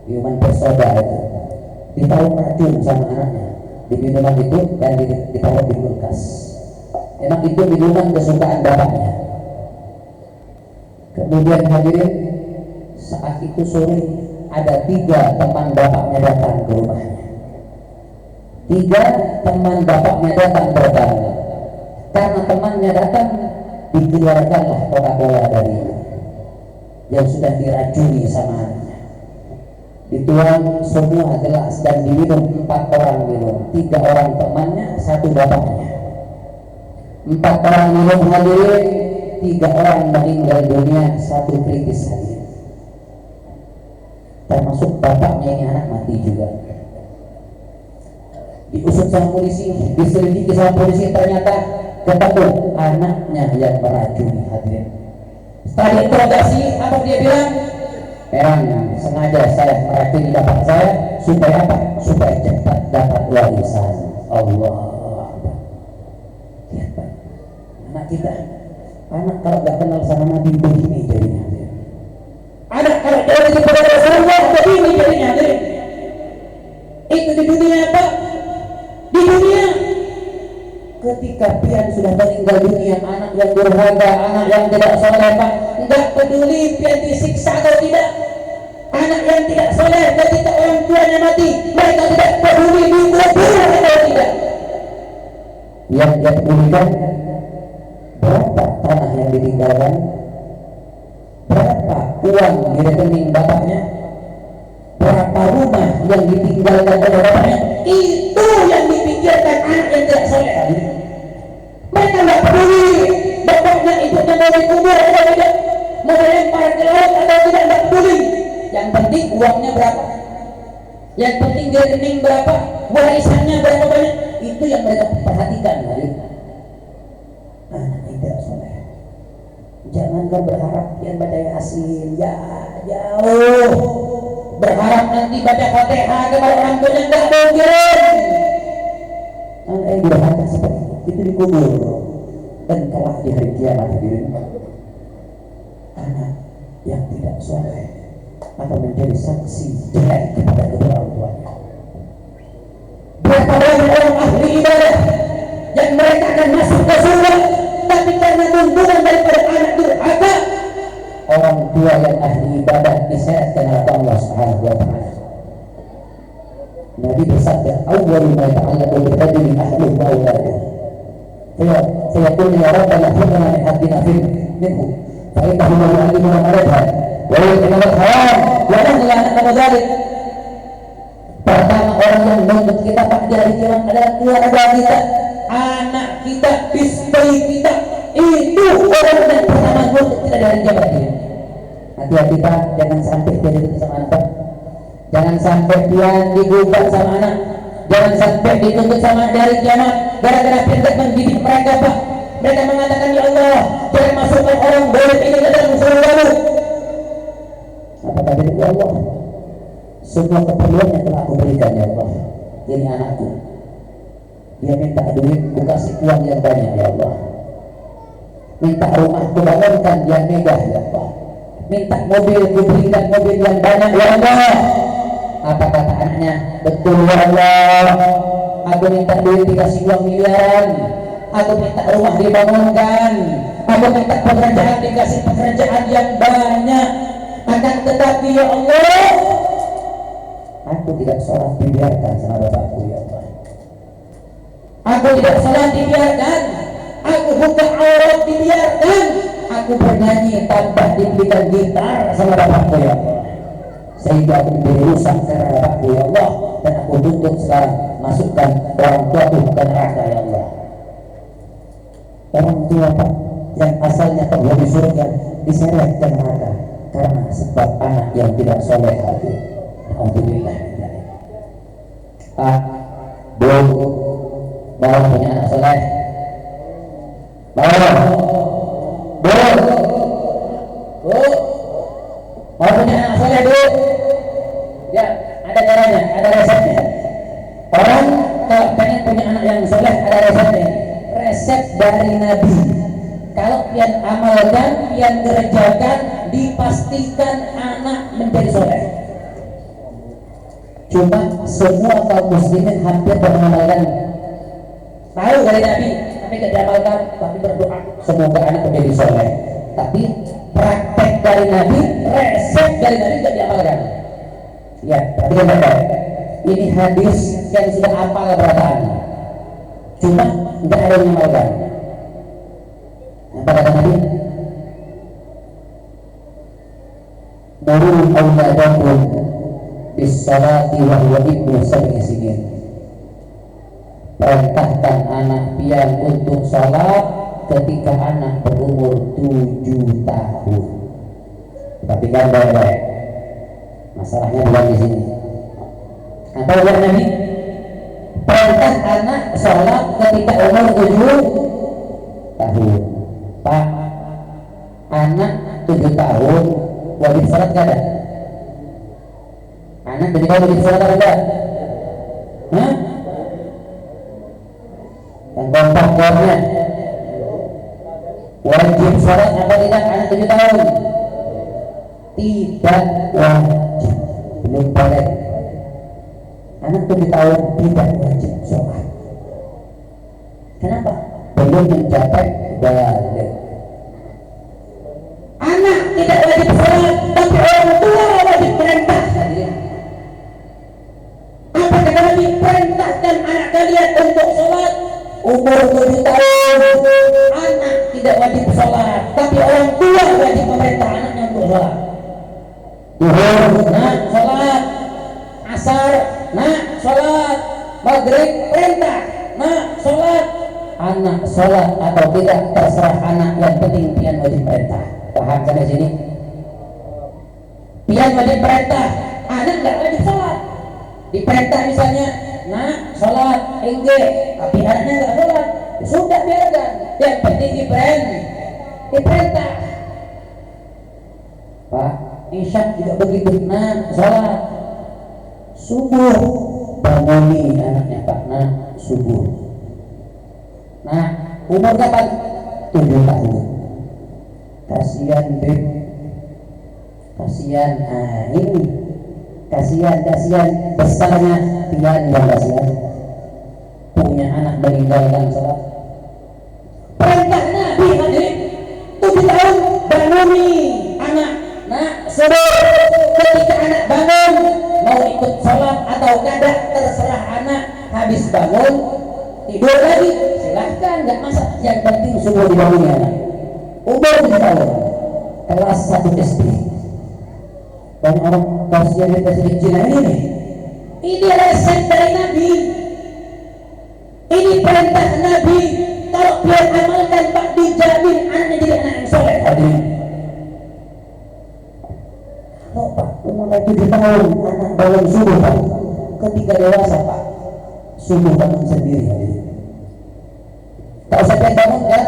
minuman bersoda itu, ditaruh racun sama anaknya di minuman itu dan ditaruh di kulkas. Emang itu minuman kesukaan bapaknya. Kemudian hadirin, saat itu sore ada 3 teman bapaknya datang ke rumahnya. 3 teman bapaknya datang bertanya. Karena temannya datang, dikeluarkanlah Coca-Cola dari yang sudah diracuni sama anaknya. Dituang semua gelas dan diminum. 4 orang minum, 3 orang temannya, 1 bapaknya. 4 orang minum hadirin, 3 orang meninggal dunia, 1 kritis hadirin. Termasuk bapaknya, ini anak mati juga. Diusut sama polisi, diselidiki sama polisi, ternyata ketemu anaknya yang meracuni hadirin. Setelah interogasi, apa dia bilang? Memang sengaja saya meracuni bapak saya supaya apa? Supaya cepat dapat warisan. Allah. Lihat Pak, anak kita, anak kalau nggak kenal sama Nabi begini jadinya. Anak kalau jauh kepada Rasulullah begini jadinya. Itu di dunia Pak. Di dunia, ketika pian sudah meninggal dunia, anak yang durhaka, anak yang tidak soleh Pak, nggak peduli pian disiksa atau tidak. Anak yang tidak soleh ketika orang tuanya mati, mereka tidak peduli dikubur atau tidak. Yang dia pedulikan, berapa tanah yang ditinggalkan, berapa uang di rekening bapaknya, berapa rumah yang ditinggalkan oleh bapaknya. Itu yang dipikirkan anak yang tidak soleh. Mereka nggak peduli bapaknya ibunya mau dikubur atau tidak, mau dilempar ke laut atau tidak, nggak peduli. Yang penting uangnya berapa, yang penting di rekening berapa, warisannya berapa banyak. itu yang mereka perhatikan. Anak tidak soleh, jangankan berharap yang baca Yasin, ya jauh berharap nanti baca Fatihah kepada orang tuanya nggak mungkin. Anak yang berharap seperti itu dikubur dan kelak di hari kiamat. Anak yang tidak soleh akan menjadi saksi jelek kepada kedua orang tuanya. Berapa banyak orang ahli ibadah yang mereka akan masuk ke surga, tapi karena tuntunan daripada anak durhaka, orang tua yang ahli ibadah diseretkan oleh Allah Subhanahu wa taala. Nabi bersabda, "Awwal ma yata'allaqu bi rajulin ahluhu wa auladuhu." Fayaqul ya Rabbana hab lana min haqqina minhu fa innahu la yu'allimuna ma nadha wa yu'allimuna al-haram wa nahla an dzalik. Pertama orang yang menuntut kita pada hari kiamat adalah keluarga kita, anak kita, istri kita. Itu orang yang pertama menuntut kita dari kiamat ini. Hati-hati Pak, jangan sampai dia dituntut sama anak. Jangan sampai dia digugat sama anak. Jangan sampai dituntut sama dari kiamat gara-gara tidak mendidik mereka Pak. Mereka mengatakan, ya Allah, jangan masukkan orang boleh ini ke dalam surgamu. Apa kata ya Allah? Semua keperluan yang telah aku berikan ya Allah. Ini anakku, dia minta duit, aku kasih uang yang banyak ya Allah. Minta rumah, aku bangunkan yang megah ya Allah. Minta mobil, aku berikan mobil yang banyak ya Allah. Apa kata anaknya? Betul ya Allah, aku minta duit dikasih uang miliaran, aku minta rumah dibangunkan, aku minta pekerjaan dikasih pekerjaan yang banyak. Akan tetapi ya Allah, aku tidak sholat dibiarkan sama bapakku ya Allah. Aku tidak sholat dibiarkan, aku buka aurat dibiarkan, aku bernyanyi tanpa diberikan gitar sama bapakku ya Allah. Sehingga aku menjadi rusak karena bapakku ya Allah, dan aku tuntut sekarang masukkan orang tuaku ke neraka ya Allah. Orang tua Pak yang asalnya penghuni surga diseret ke neraka karena sebab anak yang tidak soleh hati. Alhamdulillah. Pak, Bu, bawa punya anak soleh. Bawa, Bu, mau punya anak soleh Bu? Ya, ada caranya, ada resepnya. Orang kalau pengen punya anak yang soleh ada resepnya. Resep dari Nabi. Kalau pian amalkan, pian kerjakan, dipastikan anak menjadi soleh. Cuma semua kaum muslimin hampir mengamalkan, tahu dari Nabi, tapi tidak diamalkan, tapi berdoa semoga anak menjadi soleh. Tapi praktek dari Nabi, resep dari Nabi tidak diamalkan. Ya, tapi benar. Ini hadis yang sudah hafal perkataan, cuma tidak ada yang diamalkan. Apa kata Nabi? Muru awladakum bis-salati wa huwa ibnu sab'i sinin. Perintahkan anak pian untuk salat ketika anak berumur 7 tahun. Perhatikan baik-baik. Masalahnya bukan di sini. Apa ujar Nabi? Perintah anak salat ketika umur 7 tahun. Pak, anak 7 tahun wajib salat gak ada? Anak 7 tahun wajib salat ada? Hah? Yang kompak-kompaknya wajib salat apa tidak anak 7 tahun? Tidak wajib, belum boleh. Anak 7 tahun tidak wajib sholat. Kenapa? Belum mencapai balik. Anak tidak wajib sholat, tapi orang tua wajib perintah. Apa kata Nabi? Perintahkan anak kalian untuk sholat. Umur 7 tahun, anak tidak wajib sholat, tapi orang tua wajib memerintah anaknya untuk sholat. Duhur, nak sholat. Asar, nak sholat. Maghrib, perintah, nak sholat. Anak sholat atau tidak terserah anak, yang penting pian wajib perintah. Paham sampai sini? Pian wajib perintah, anak nggak wajib sholat. Diperintah misalnya nak sholat, enggak, tapi anaknya nggak sholat, sudah biarkan. Yang penting diperintah. Pak, isya juga begitu, nak sholat, subuh, banguni anaknya Pak, nak subuh. Nah, umur kapan? 7 tahun. Kasihan Beb, kasihan. Nah ini kasihan besarnya Tian yang kasihan punya anak meninggalkan sholat. Perintah Nabi hadirin, 7 tahun bangun anak. Nah suruh ketika anak bangun mau ikut sholat atau kada terserah anak. Habis bangun tidur lagi silahkan, nggak masalah, yang penting suruh dibangun anak. Umur 7 tahun, kelas 1 SD. Banyak orang kasihan di presiden Cina ini resep dari Nabi, ini perintah Nabi. Kalau dia amalkan Pak, dijamin anaknya jadi anak yang soleh. Hadirin, kalau Pak umur 7 tahun anak bangun subuh Pak, ketika dewasa Pak subuh bangun sendiri. Hadirin, tak usah dia bangun kan?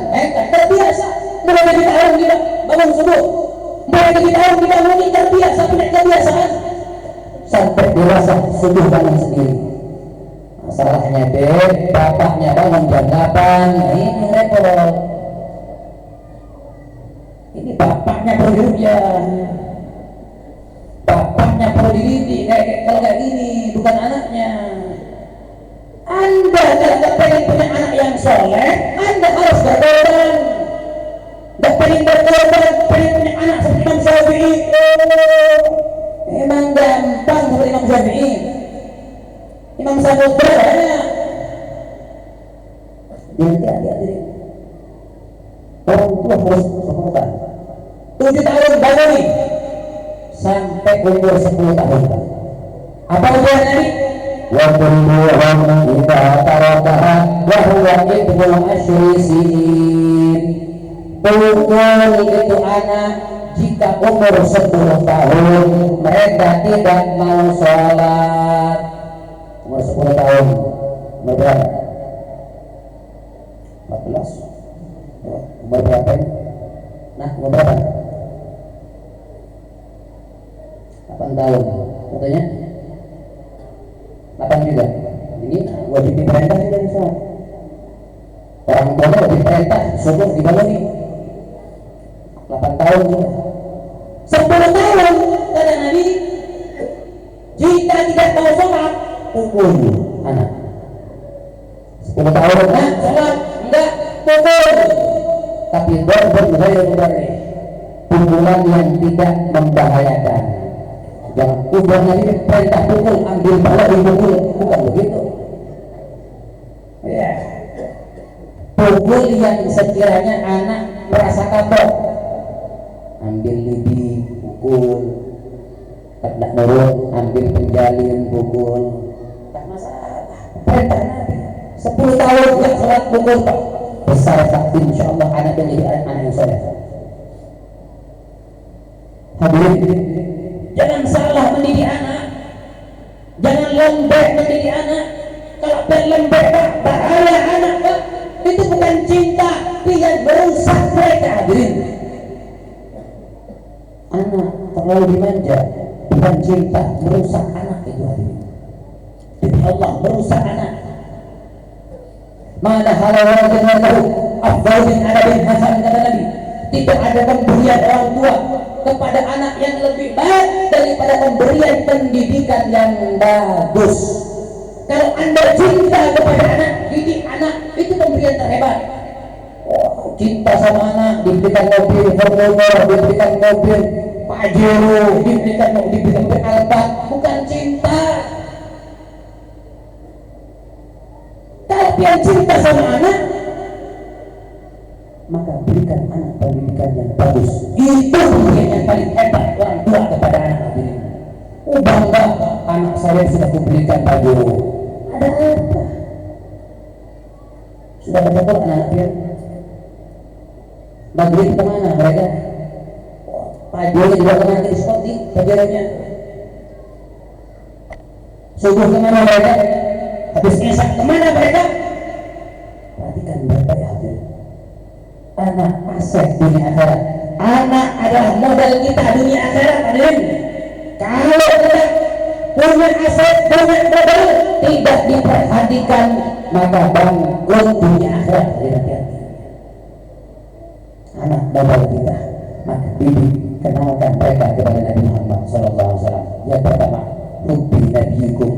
Terbiasa. Mulai 7 tahun dia bangun subuh, mulai 7 tahun dia bangun, terbiasa, punya kebiasaan. Sampai dewasa subuh bangun sendiri. Masalahnya Beb, bapaknya bangun jam 8. Ini repot. Ini bapaknya perlu dirupiah, bapaknya perlu dididik. Kalau kayak gini bukan anaknya. Anda kalau pengen punya anak yang soleh, Anda harus berkorban. Tidak pengen berkorban, pengen punya anak seperti Imam Syafi'i. Memang gampang seperti Imam Syafi'i. Imam Syafi'i banyak. Hati-hati. Orang tua harus berkorban. 7 tahun bangun sampai umur 10 tahun. Apa ujian ini? Wa kulluhum idza tarakaha wa huwa ibnu asyri sinin. Pukul itu anak jika umur 10 tahun mereka tidak mau sholat. Umur 10 tahun umur berapa? 14. Umur berapa ini? Nah, umur berapa? 8 tahun katanya. 8 juga. Ini wajib diperintah dari sholat. Orang tuanya wajib diperintah subuh dibangun. 8 tahun juga. 10 tahun kata Nabi, jika tidak mau sholat pukul anak. 10 tahun nah sholat enggak, pukul. Tapi pukulan yang tidak membahayakan. Jangan ubah Nabi perintah pukul, ambil bala dipukul, bukan begitu. Ya. Pukul yang sekiranya anak merasa kapok, ambil lidi pukul, tak nurut ambil penjalin pukul, tak masalah. Perintah Nabi 10 tahun nggak sholat pukul Pak, besar Pak, insya Allah anak yang jadi anak yang soleh. Hadirin, jangan salah mendidik anak, jangan lembek mendidik anak. Kalau berlembek Pak, bahaya anak Pak. Itu bukan cinta, tapi yang merusak mereka. Hadirin, anak terlalu dimanja, bukan cinta, merusak anak itu. Hadirin, jadi Allah merusak anak. Mana halal dengan tahu afdal min adabin hasan, kata Nabi. Tidak ada pemberian orang tua kepada anak yang lebih baik daripada pemberian pendidikan yang bagus. Kalau Anda cinta kepada anak, didik anak, itu pemberian terhebat. Oh, cinta sama anak, diberikan mobil Fortuner, diberikan mobil Pajero, diberikan mobil Alphard, bukan cinta. Kalau yang cinta sama anak, maka berikan anak pendidikan yang bagus. Itu pemberian yang paling hebat orang tua kepada anak. Bangga anak saya sudah kuberikan Pajero. Ada apa? Sudah baca Quran anaknya? Maghrib kemana mereka? Pajero juga kemana di sekolah Pajeronya? Subuh kemana mereka? Habis ngesat kemana mereka? Perhatikan mereka ya hadir. Anak aset dunia akhirat. Anak adalah modal kita dunia akhirat. Hadirin, kalau kita punya aset, punya modal tidak diperhatikan, maka bangkrut dunia akhirat. Hati-hati. Anak modal kita, maka didik, kenalkan mereka kepada Nabi Muhammad SAW. Yang pertama, hubbi nabiyikum,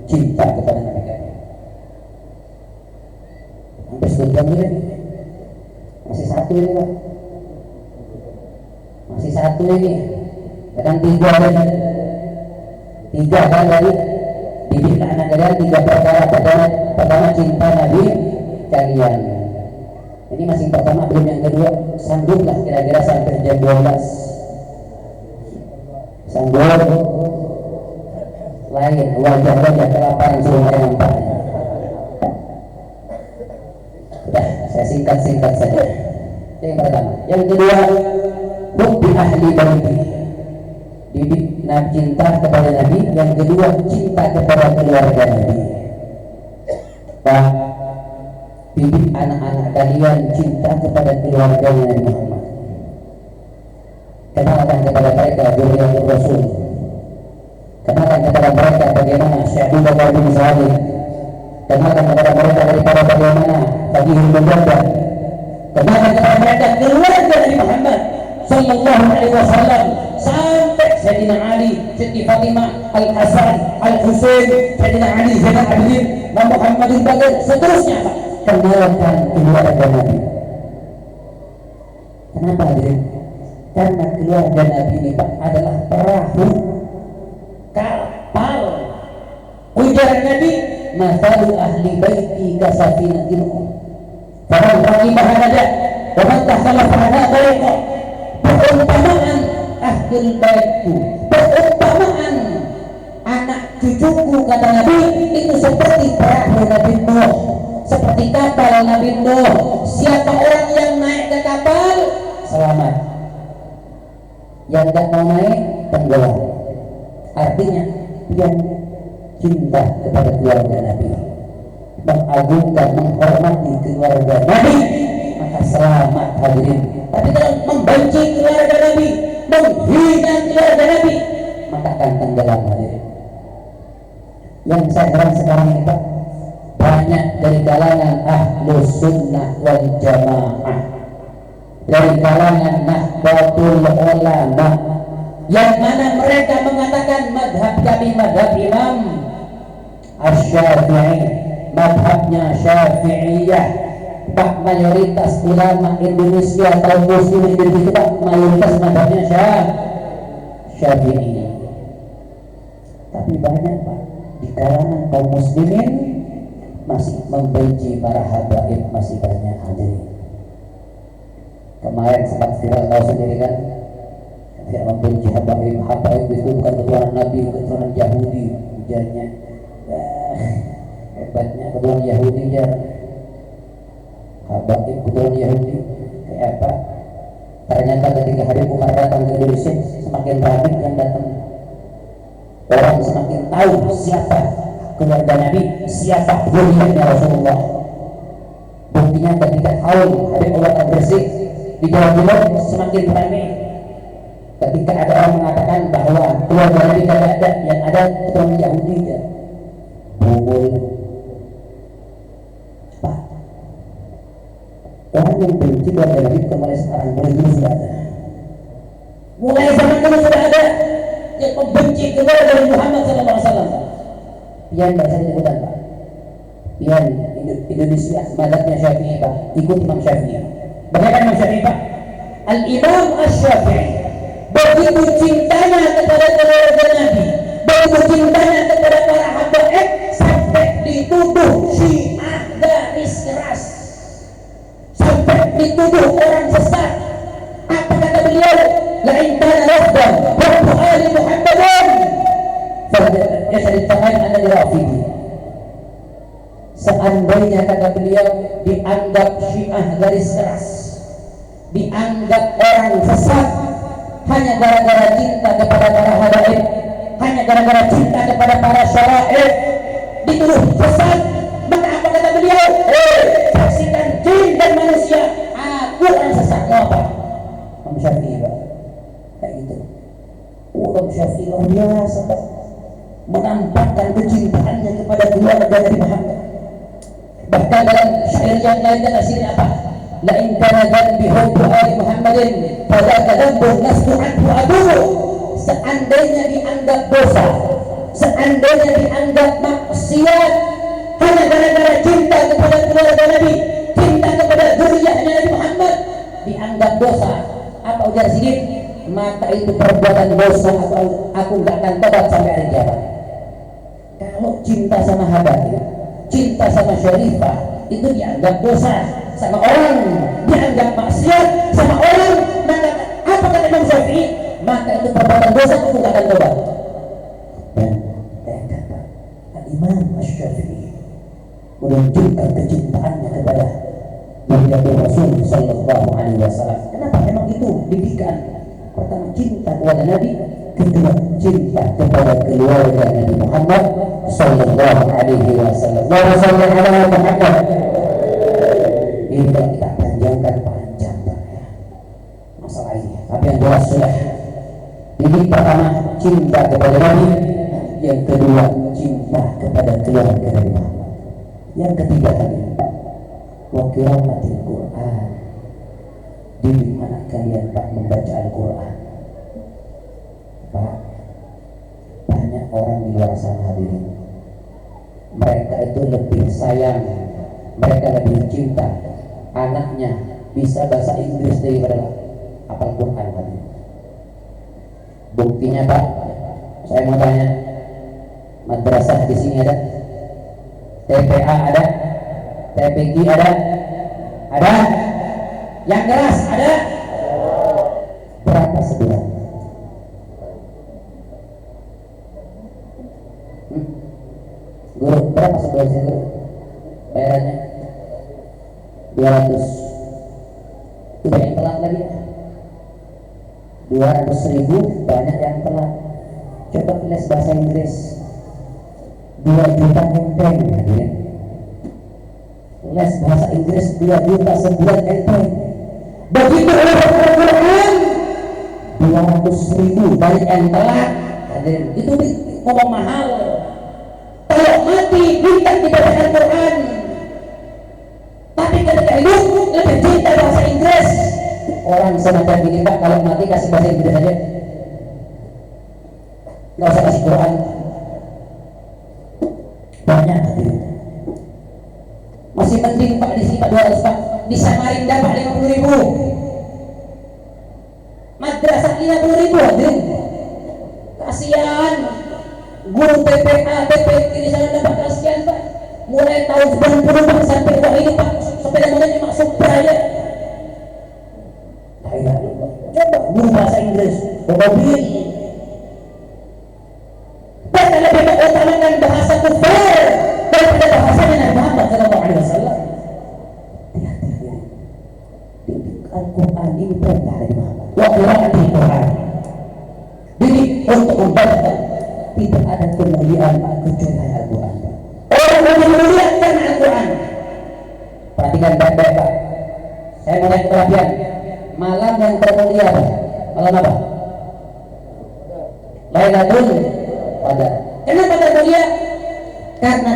cinta kepada Nabi kalian. Hampir setengah ini, masih satu ini Pak, masih satu ini, kadang tiga kan lagi. Didik anak kalian 3 perkara. Pertama, cinta Nabi kalian. Ini masih pertama, belum yang kedua. Sangguplah kira-kira sampai jam 12. Sanggup? Lain wajah-wajah kelaparan semua yang nampak. Sudah, saya singkat saja. Yang pertama. Yang kedua, hubbi ahli baiti, didik cinta kepada Nabi. Yang kedua, cinta kepada keluarga Nabi. Pak, didik anak-anak kalian cinta kepada keluarga Nabi Muhammad. Kenalkan kepada mereka Zuriyatul Rasul. Kenalkan kepada mereka bagaimana Syekh Abu Bakar bin Salim. Kenalkan kepada mereka daripada bagaimana Faqihul Mujaddad. Kenalkan kepada mereka keluarga Nabi Muhammad Sallallahu Alaihi Wasallam, sampai Sayyidina Ali, Siti Fatimah, Al Hasan, Al Husain, Sayyidina Ali Zainal Abidin, Muhammadin Bagir, seterusnya. Kenalkan keluarga Nabi. Kenapa hadirin? Karena keluarga Nabi ini Pak adalah perahu, kapal. Ujar Nabi, "Mathalu ahli baiti kasafinatil faman raqibaha naja wa man takhalafaha naja." Perumpamaan ahlul baitku, perumpamaan anak cucuku, kata Nabi, itu seperti perahu Nabi Nuh, seperti kapal Nabi Nuh. Siapa orang yang naik ke kapal selamat, yang tidak mau naik tenggelam. Artinya yang cinta kepada keluarga Nabi, mengagungkan, menghormati keluarga Nabi, maka selamat hadirin. Tapi kalau membenci keluarga Nabi, menghina keluarga Nabi, maka akan tenggelam hadirin. Yang saya heran sekarang ini Pak, banyak dari kalangan Ahlus Sunnah wal Jamaah, dari kalangan Nahdlatul Ulama, yang mana mereka mengatakan madhab kami madhab Imam Asy-Syafi'i, madhabnya Syafi'iyah. Pak, mayoritas ulama Indonesia kaum muslimin itu Pak, mayoritas madhabnya Syafi'i. Tapi banyak Pak di kalangan kaum muslimin masih membenci para habaib, masih banyak hadirin. Kemarin sempat viral, tahu sendiri kan, tidak membenci habaib. Habaib itu bukan keturunan Nabi, keturunan Yahudi. Ujarnya hebatnya keturunan Yahudi ya. Habaib keturunan Yahudi kayak apa? Ternyata ketika Habib Umar datang ke Indonesia, semakin banyak yang datang. Orang semakin tahu siapa keluarga Nabi, siapa zuriyatnya Rasulullah. Buktinya ketika haul Habib Umar bersih di Jawa Timur semakin ramai. Ketika ada orang mengatakan bahwa keluarga Nabi tidak ada, yang ada keturunan Yahudi ya. Bubul. Pak, orang yang benci keluarga Nabi mulai sekarang, mulai dulu sudah ada. Mulai zaman dulu sudah ada yang membenci keluarga Muhammad SAW. Pian bahasa disebutkan Pak. Pian Indonesia madhabnya Syafi'i Pak, ikut Imam Syafi'i. Bagaimana Imam Syafi'i Pak? Al-Imam Asy-Syafi'i begitu cintanya kepada keluarga Nabi, begitu cintanya kepada para habaib, sampai dituduh Syiah garis keras, sampai dituduh orang sesat. Apa kata beliau? La in kana lafdan wa ali Muhammadin ya ceritakan anda di Rafidi. Seandainya kata beliau dianggap Syiah garis keras, dianggap orang sesat, hanya gara-gara cinta kepada para habaib, hanya gara-gara cinta kepada para syara'id, dituduh sesat, saksikan jin dan manusia, aku orang sesat. Mau apa? Imam Syafi'i Pak, kayak gitu. Imam Syafi'i luar biasa Pak, menampakkan kecintaannya kepada keluarga Nabi Muhammad. Bahkan dalam syair yang lain dan syair apa? La in kana dhanbi hubbu ali Muhammadin fadzaka dhanbun nasbu anhu aduhu. Seandainya dianggap dosa, seandainya dianggap maksiat hanya gara-gara cinta kepada keluarga Nabi, cinta kepada zuriyahnya Nabi Muhammad, dianggap dosa, apa ujar sedikit, maka itu perbuatan dosa aku gak akan tobat sampai hari kiamat. Kalau cinta sama Habaib, cinta sama Syarifah itu dianggap dosa sama orang, dianggap maksiat sama orang, maka apa kata Imam Syafi'i? Maka itu perbuatan dosa aku gak akan tobat. Dan kata Imam Syafi'i menunjukkan kecintaannya kepada Nabi Rasul Sallallahu Alaihi Wasallam. Kenapa? Memang itu didikan. Pertama cinta kepada Nabi, kedua cinta kepada keluarga Nabi Muhammad Sallallahu Alaihi Wasallam. Wassalamualaikum Muhammad. Ini kalau kita panjangkan panjang ya masalah ini. Tapi yang jelas sudah. Ini pertama cinta kepada Nabi, yang kedua cinta kepada keluarga Nabi Muhammad. Yang ketiga wa qiraatil Quran. Di mana kalian Pak membaca Al-Quran? Pak, banyak orang di luar sana hadirin, mereka itu lebih sayang, mereka lebih cinta anaknya bisa bahasa Inggris daripada hafal Quran hadirin. Buktinya Pak, saya mau tanya, madrasah di sini ada? TPA ada? TPQ ada? Ada? Yang keras ada? Berapa sebulan? Guru, berapa sebulan sih guru? Bayarannya? 200. Itu banyak yang telat lagi. 200.000 banyak yang telat. Coba les bahasa Inggris 2 juta enteng ya. Les bahasa Inggris 2 juta sebulan enteng. Begitu oleh Al-Quran 200.000 banyak yang telat. Itu ngomong mahal. Kalau mati minta dibaca Al-Quran, tapi ketika hidup lebih cinta bahasa Inggris. Orang semacam ini Pak, kalau mati kasih bahasa Inggris aja, nggak usah kasih Quran. Banyak hadirin. Masih penting Pak di sini Pak 200 Pak, di Samarinda Pak 50.000, madrasah 50.000 hadirin. Kasihan guru TPA, TPQ di sana dapat kasihan Pak. Mulai tahun 90 Pak sampai wah ini Pak sepeda motornya masuk beraya. Coba guru bahasa Inggris, mobil. Mereka lebih mengutamakan bahasa kufar daripada bahasanya Nabi Muhammad SAW. Hati-hati. Al-Quran ini perintah dari Muhammad. Wa qiraatil Quran. Jadi untuk membaca tidak ada kemuliaan kecuali Al-Quran. Orang yang dimuliakan karena Al-Quran. Perhatikan baik-baik Pak. Saya mau naik perhatian. Malam yang termulia Pak. Malam apa? Lailatul Qadar. Kenapa termulia? Karena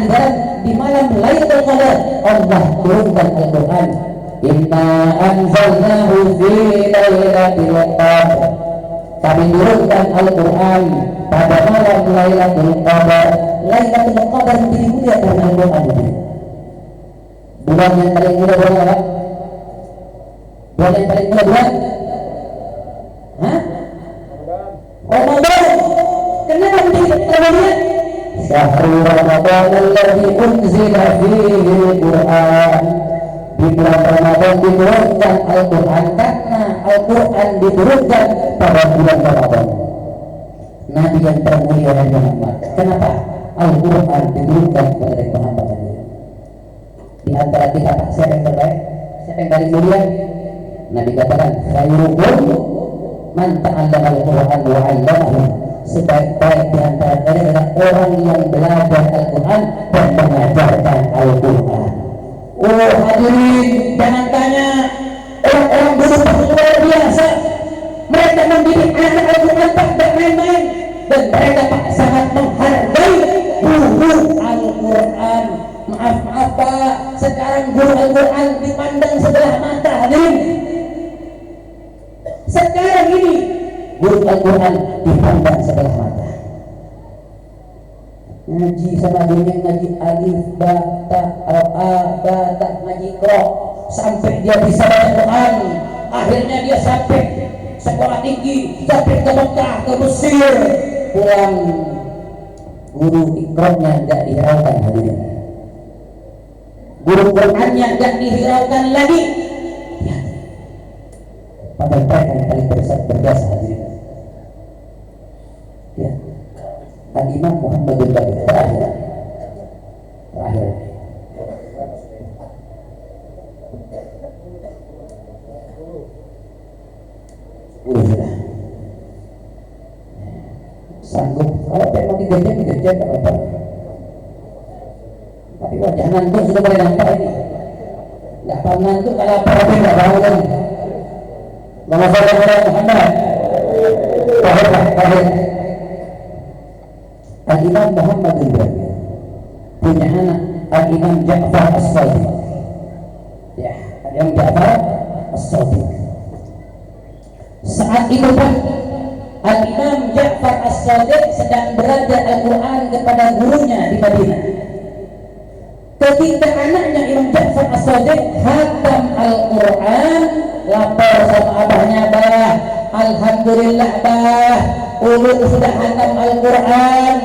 di malam Lailatul Qadar Allah turunkan Al-Quran. Inna anzalnahu fi lailatul qadar. Kami turunkan Al-Quran pada malam Lailatul Qadar. Lailatul Qadar menjadi mulia karena Al-Quran. Bulan yang paling mulia bulan apa? Bulan yang paling mulia bulan? Hah? Ramadan. Kenapa menjadi mulia? Syahrul Ramadan alladzi unzila fihi al-Quran. Di bulan Ramadan diturunkan Al-Quran karena Al-Quran diturunkan pada bulan Ramadan. Nabi yang termulia Nabi Muhammad. Kenapa? Al-Quran diturunkan kepada Nabi Muhammad. Di antara tiga siapa yang terbaik? Siapa yang paling mulia? Nabi katakan, khairukum man ta'allama al-Quran wa 'allamahu. Sebaik-baik di antara kalian adalah orang yang belajar Al-Quran dan mengajarkan Al-Quran. Oh hadirin, jangan tanya, orang-orang dulu luar biasa. Mereka mendidik anak Al-Quran tak main-main, dan mereka Pak sangat menghargai guru Al-Quran. Maaf Pak, sekarang guru Al-Quran dipandang sebelah mata. Hadirin, sekarang ini guru Al-Quran dipandang sebelah mata. Ngaji sama dunia, ngaji alif, ba, ta, a, ba, ta, ngaji kro, sampai dia bisa baca Quran. Akhirnya dia sampai sekolah tinggi, sampai ke Mekah, ke Mesir. Pulang guru ikronya tidak dihiraukan. Hadirin, guru Qurannya tidak dihiraukan lagi. Ya. Padahal mereka yang paling berjasa. Hadirin, ya. Al-Imam Muhammad bin Bakir terakhir. Sanggup kalau memang digajian tak apa. Tapi wajah ngantuk sudah mulai nampak ini. Nggak tahu ngantuk kalau apa nggak tahu kan. Nama saya Muhammad. Tahir. Al-Imam Muhammad bin Bakir punya anak Al-Imam Ja'far As-Shadiq. Ya, Al-Imam Ja'far As-Shadiq. Saat itu Pak, Al-Imam Ja'far As-Shadiq sedang belajar Al-Quran kepada gurunya di Madinah. Ketika anaknya Imam Ja'far As-Shadiq hatam Al-Quran, lapor sama abahnya, bah, alhamdulillah bah, ulun sudah hatam Al-Quran,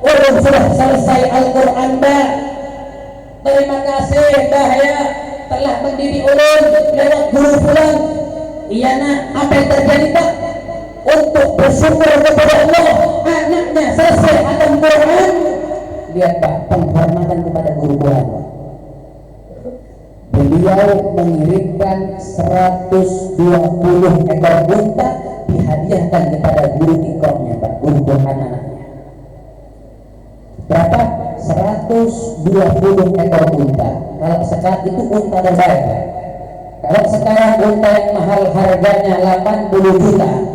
ulun sudah selesai Al-Quran bah. Terima kasih bah ya, telah mendidik ulun lewat guru pulang. Iya nak, apa yang terjadi Pak? Untuk bersyukur kepada Allah, anaknya selesai hatam Quran. Lihat Pak, penghormatan kepada guru Quran. Beliau mengirimkan 120 ekor unta dihadiahkan kepada guru ikromnya Pak, guru Quran anaknya. Berapa? 120 ekor unta. Kalau sekarang itu unta terbaik. Kalau sekarang unta yang mahal harganya 80 juta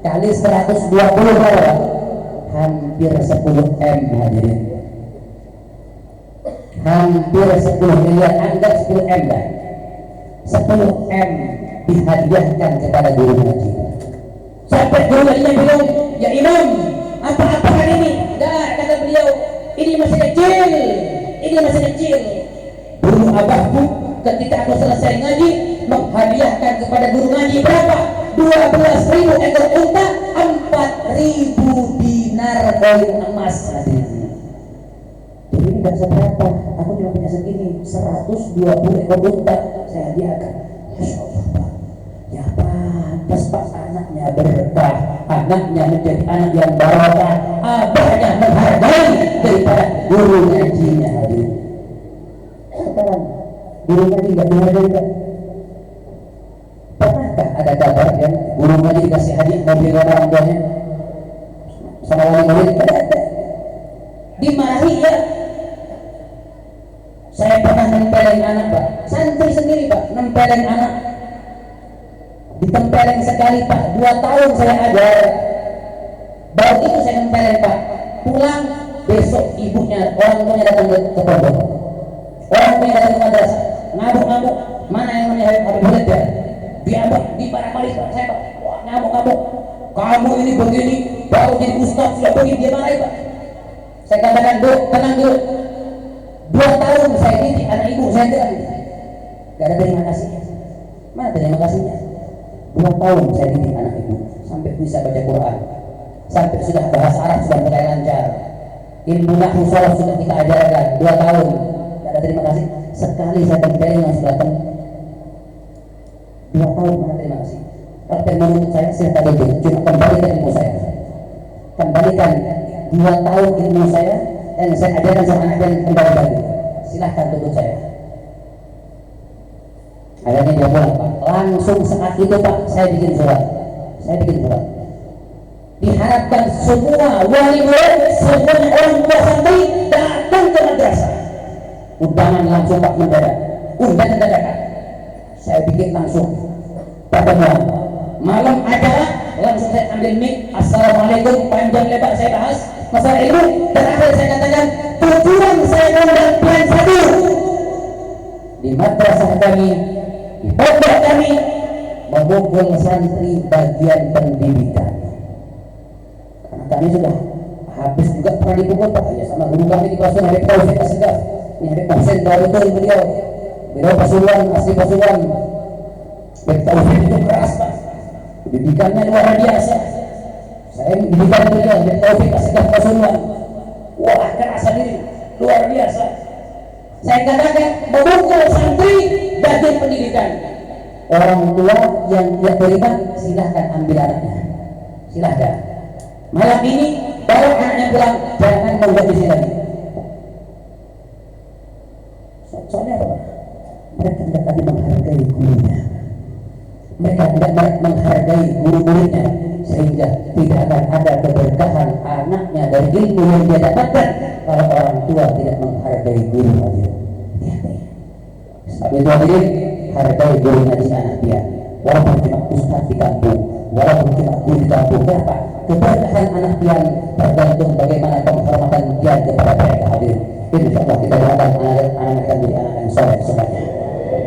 kali 120 berapa? Hampir 10 M hadirin. Hampir 10 miliar, anggap 10 M dah. 10 M dihadiahkan kepada guru ngaji. Sampai guru ngajinya bilang, ya Imam, apa-apa hari ini? Enggak, kata beliau, ini masih kecil. Ini masih kecil. Dulu abahku ketika aku selesai ngaji menghadiahkan kepada guru ngaji berapa? 12.000 ekor unta, 4.000 dinar koin emas. Jadi tidak seberapa, aku cuma punya segini, 120 ekor unta saya hadiahkan. Masya Allah Pak, ya pantas Pak, anaknya berkah, anaknya menjadi anak yang barokah, abahnya menghargai daripada guru ngajinya. Hadir sekarang guru ngaji tidak dihargai. Pernahkah ada kabar yang guru ngaji dikasih hadiah mobil orang tuanya sama wali murid? Tidak ada. Dimarahi ya. Saya pernah nempelin anak Pak, santri sendiri Pak, nempelin anak, ditempelin sekali Pak, 2 tahun saya ajar, baru itu saya nempelin Pak. Pulang besok ibunya, orang tuanya datang ke pondok, orang tuanya datang ke madrasah, ngamuk-ngamuk, mana yang namanya Habib Khalid ya, di balik Pak, saya Pak, wah ngamuk-ngamuk, kamu ini begini, baru jadi ustaz sudah begini, dia marahin Pak. Saya katakan, Bu, tenang dulu. 2 tahun saya didik anak ibu saya tidak ada terima kasih. Mana terima kasihnya? 2 tahun saya didik anak ibu sampai bisa baca Quran, sampai sudah bahasa Arab sudah mulai lancar, ilmu nahwu sharaf sudah kita ajarkan. 2 tahun tidak ada terima kasih. Sekali saya tempelin langsung datang. 2 tahun mana terima kasih? Kalau menurut saya tadi cuma kembalikan ilmu saya, kembalikan 2 tahun ilmu saya dan saya ajarkan sama anak dan kembali lagi. Silahkan tuntut saya. Akhirnya dia pulang Pak. Langsung saat itu Pak, saya bikin surat. Diharapkan semua wali murid, semua orang tua santri datang ke madrasah. undangan langsung Pak mendadak, undangan dadakan. Saya bikin langsung pertemuan malam acara, langsung saya ambil mic, assalamualaikum, panjang lebar saya bahas masalah ilmu, dan akhirnya saya katakan tujuan saya undang Pian satu di madrasah kami, di pondok kami, memukul santri bagian pendidikan. Karena kami sudah habis juga pernah dipukul Pak ya sama guru kami di Pasuruan, Habib Taufik Asegaf. Ini Habib Hussein Darutun beliau Pasuruan, asli Pasuruan. Habib Taufik itu keras Pak, pendidikannya luar biasa. Saya didikan beliau Habib Taufik Asegaf Pasuruan, wah keras diri luar biasa. Saya katakan memukul santri bagian pendidikan. Orang tua yang tidak terima silahkan ambil anaknya, silahkan. Malam ini baru anaknya pulang, jangan membuat di sini lagi. Soalnya apa? Mereka tidak lagi menghargai gurunya, mereka tidak menghargai guru-gurunya, sehingga tidak akan ada keberkahan anaknya dari ilmu yang dia dapatkan kalau orang tua tidak menghargai guru lagi. Sebab itu hadirin, hargai guru ngaji anak dia, walaupun cuma ustaz di kampung, walaupun cuma guru di kampung. Kenapa? Keberkahan anak pian tergantung bagaimana penghormatan pian kepada mereka. Hadirin, insyaallah kita doakan anak-anak kami anak yang soleh semuanya,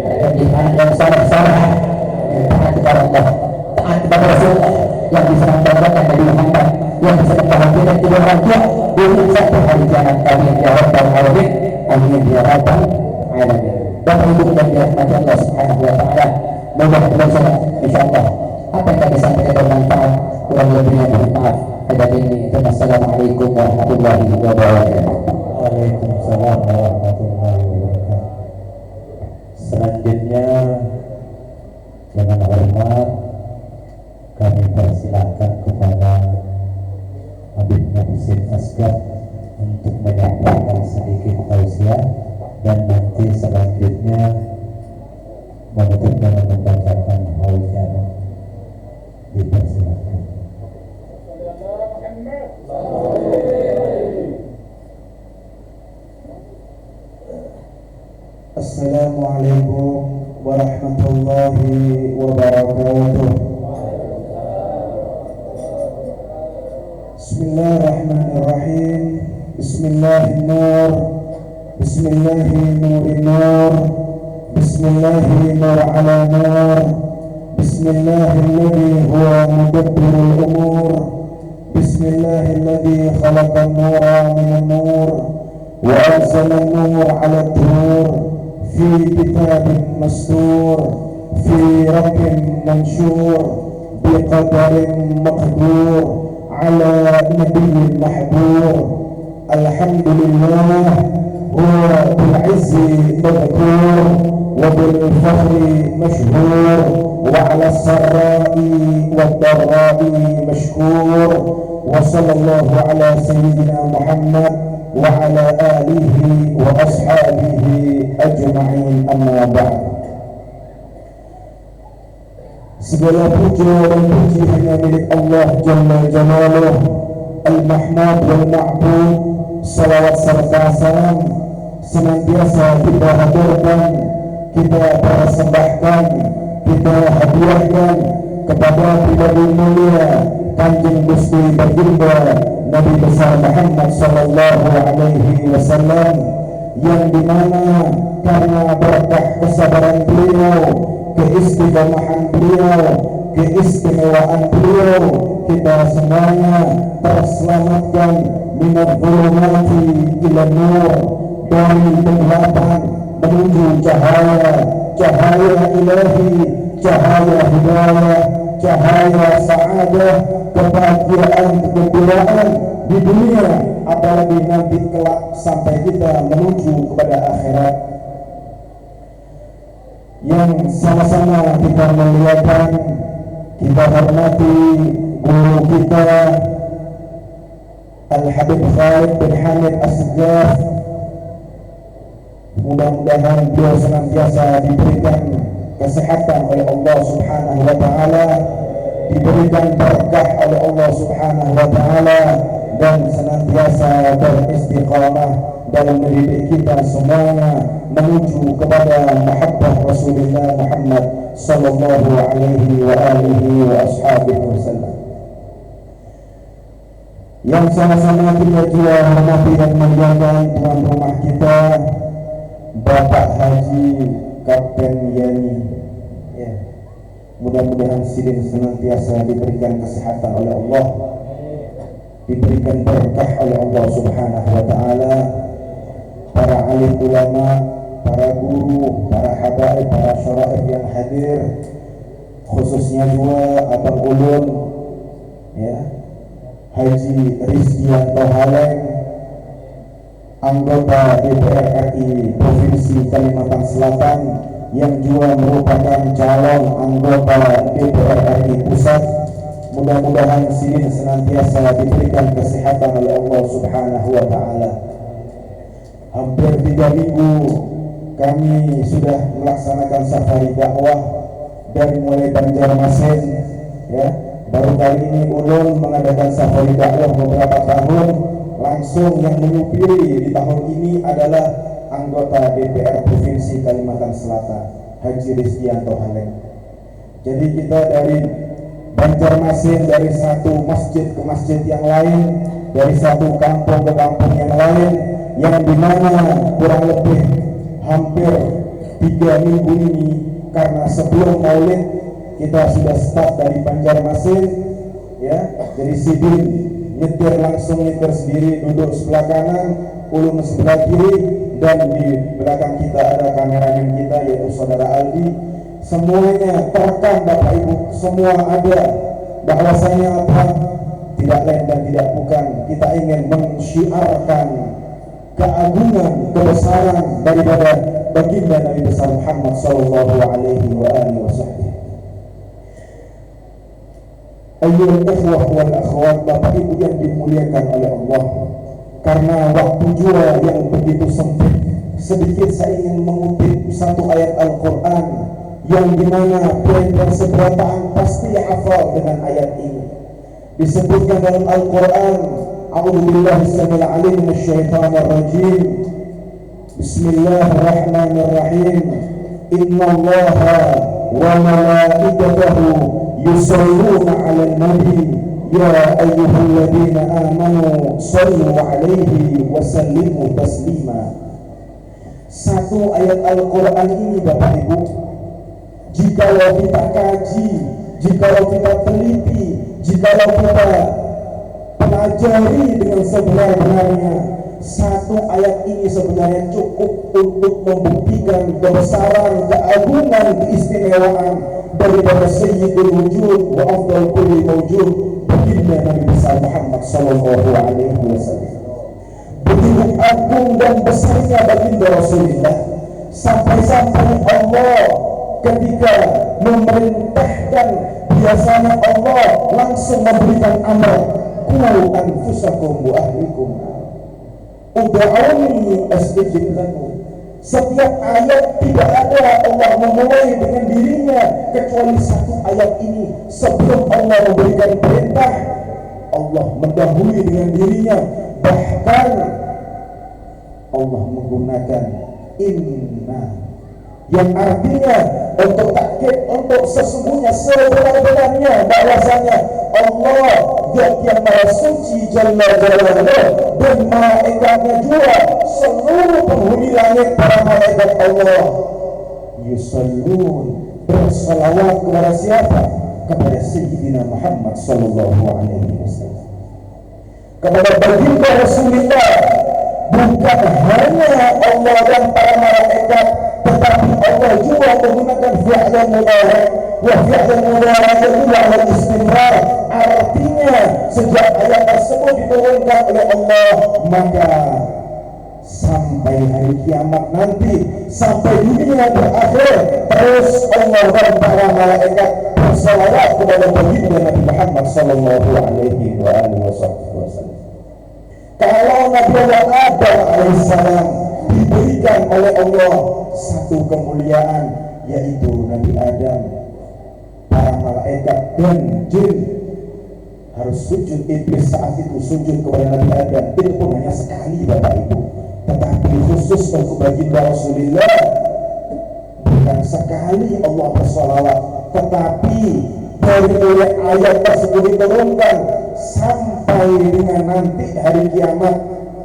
menjadi anak yang soleh, yang taat kepada Allah, taat kepada Rasulullah, yang bisa membanggakan Nabi Muhammad, yang bisa membahagiakan kedua orang tua untuk satu hari kiamat. Amin ya rabbal alamin, amin ya rabbal alamin. Bapak Ibu dan dirahmati Allah Subhanahu wa taala, mudah-mudahan insyaallah apa yang kami sampaikan bermanfaat. Kurang lebihnya mohon maaf. Assalamualaikum warahmatullahi wabarakatuh. Waalaikumsalam warahmatullahi wabarakatuh. Selanjutnya dengan hormat kami persilakan kepada Habib Hussein Asegaf untuk menyampaikan sedikit tausiah, dan nanti selanjutnya menutup dengan membacakan haulnya. Dipersilakan. Assalamualaikum warahmatullahi wabarakatuh. Bismillahirrahmanirrahim. Bismillahirrahmanirrahim. Bismillahirrahmanirrahim. Bismillahirrahmanirrahim ala nur. Bismillahilladzi huwa mudabbirul umur. Bismillahilladzi khalaqan nura minan nur wa anzalan nur ala tur fi kitabin mastur fi raqqin manshur biqadarin maqdur ala nabiyyin mahdur. Alhamdulillah huwa bil izzi madhkur wa bil fakhri mashhur wa ala sarra'i wad dharra'i mashkur. Wa sallallahu ala sayyidina Muhammad wa ala alihi wa ashabihi ajma'in, amma ba'd. Segala puja dan puji hanya milik Allah Jalla Jalaluh, Al-Mahmud wal Ma'bud. Salawat serta salam senantiasa kita haturkan, kita persembahkan, kita hadiahkan kepada pribadi mulia Kanjeng Gusti Baginda Nabi besar Muhammad sallallahu alaihi wasallam, yang dimana karena berkah kesabaran beliau, keistiqomahan beliau, keistimewaan beliau, kita semuanya terselamatkan minat zulumati ila nur, dari kegelapan menuju cahaya, cahaya ilahi, cahaya hidayah, cahaya sa'adah, kebahagiaan, kegembiraan di dunia, apalagi nanti kelak sampai kita menuju kepada akhirat. Yang sama-sama kita muliakan, kita hormati guru kita Al-Habib Khalid bin Hamid Asegaf. Mudah-mudahan beliau senantiasa diberikan kesehatan oleh Allah Subhanahu wa taala, diberikan berkah oleh Allah Subhanahu wa taala dan senantiasa beristiqamah dalam mendidik kita semuanya menuju kepada mahabbah Rasulullah Muhammad sallallahu alaihi wa alihi wa ashabihi wasallam. Yang sama-sama kita juga hormati dan muliakan tuan rumah kita Bapak Haji Kapten Yani. Ya. Mudah-mudahan sidin senantiasa diberikan kesehatan oleh Allah, diberikan berkah oleh Allah Subhanahu wa taala. Para alim ulama, para guru, para habaib, para syaraif yang hadir, khususnya juga Abang Ulun, ya, Haji Rizdianto Haleng, anggota DPR RI Provinsi Kalimantan Selatan yang juga merupakan calon anggota DPR RI Pusat. Mudah-mudahan sidin senantiasa diberikan kesehatan oleh Allah Subhanahu wa taala. Hampir 3 minggu kami sudah melaksanakan safari dakwah dari mulai Banjarmasin, ya. Baru kali ini Ulun mengadakan safari dakwah beberapa tahun. Langsung yang menyupiri di tahun ini adalah anggota DPR Provinsi Kalimantan Selatan, Haji Rizdianto Haleng. Jadi kita dari Banjarmasin, dari satu masjid ke masjid yang lain, dari satu kampung ke kampung yang lain, yang dimana kurang lebih hampir 3 minggu ini, karena sebelum Maulid kita sudah start dari Banjarmasin, ya. Jadi sidin nyetir langsung, nyetir sendiri, duduk sebelah kanan, Ulun sebelah kiri, dan di belakang kita ada kameramen kita yaitu saudara Aldi. Semuanya terekam Bapak Ibu, semua ada. Bahwasanya apa? Tidak lain dan tidak bukan, kita ingin mensyiarkan keagungan, kebesaran daripada baginda Nabi besar Muhammad sallallahu alaihi wa alihi wasallam. Ayyuhal ikhwah wal akhwat, Bapak Ibu yang dimuliakan oleh Allah, karena waktu juga yang begitu sempit, sedikit saya ingin mengutip satu ayat Al-Quran yang dimana pelajar seberataan pasti hafal dengan ayat ini. Disebutkan dalam Al-Quran, a'udzubillahi samil alim minasyaitonir rajim, bismillahirrahmanirrahim, innallaha wa malaikatahu yusalluna 'alan nabi ya ayyuhalladzina amanu sallu 'alaihi wa sallimu taslima. Satu ayat Al-Quran ini Bapak Ibu, jikalau kita kaji, jikalau kita teliti, jikalau kita pelajari dengan sebenar-benarnya, satu ayat ini sebenarnya cukup untuk membuktikan kebesaran, keagungan, keistimewaan daripada Sayyidul Wujud wa afdal kulli mawjud, baginda Nabi besar Muhammad sallallahu alaihi wasallam. Begitu agung dan besarnya baginda Rasulullah, sampai-sampai Allah ketika memerintahkan, biasanya Allah langsung memberikan amar, qu anfusakum wa ahlikum ud'auni astajib lakum. Setiap ayat tidak ada Allah memulai dengan dirinya kecuali satu ayat ini. Sebelum Allah memberikan perintah, Allah mendahului dengan dirinya. Bahkan Allah menggunakan inna, yang artinya untuk takkid, untuk sesungguhnya, sebenar-benarnya bahwasanya Allah Zat yang Maha Suci Jalla Jalaluhu dan malaikatnya juga seluruh penghuni langit, para malaikat Allah yusallun, bersalawat kepada siapa? Kepada Sayyidina Muhammad sallallahu alaihi wasallam, kepada baginda Rasulullah. Bukan hanya Allah dan para malaikat, tetapi Allah juga menggunakan fi'lan mudhari', wa fi'lan mudhari' juga al-istimrar. Artinya sejak ayat tersebut diturunkan oleh Allah, maka sampai hari kiamat nanti, sampai dunia berakhir, terus Allah dan para malaikat bersalawat kepada baginda Nabi Muhammad sallallahu alaihi wa alihi wasallam. Kalau Nabi Allah Adam alaihissalam diberikan oleh Allah satu kemuliaan, yaitu Nabi Adam para malaikat dan jin harus sujud. Iblis saat itu sujud kepada Nabi Adam, itu pun hanya sekali Bapak Ibu, tetapi khusus untuk baginda Rasulullah bukan sekali Allah bersolawat, tetapi dari mulai ayat tersebut diturunkan sampai dengan nanti hari kiamat,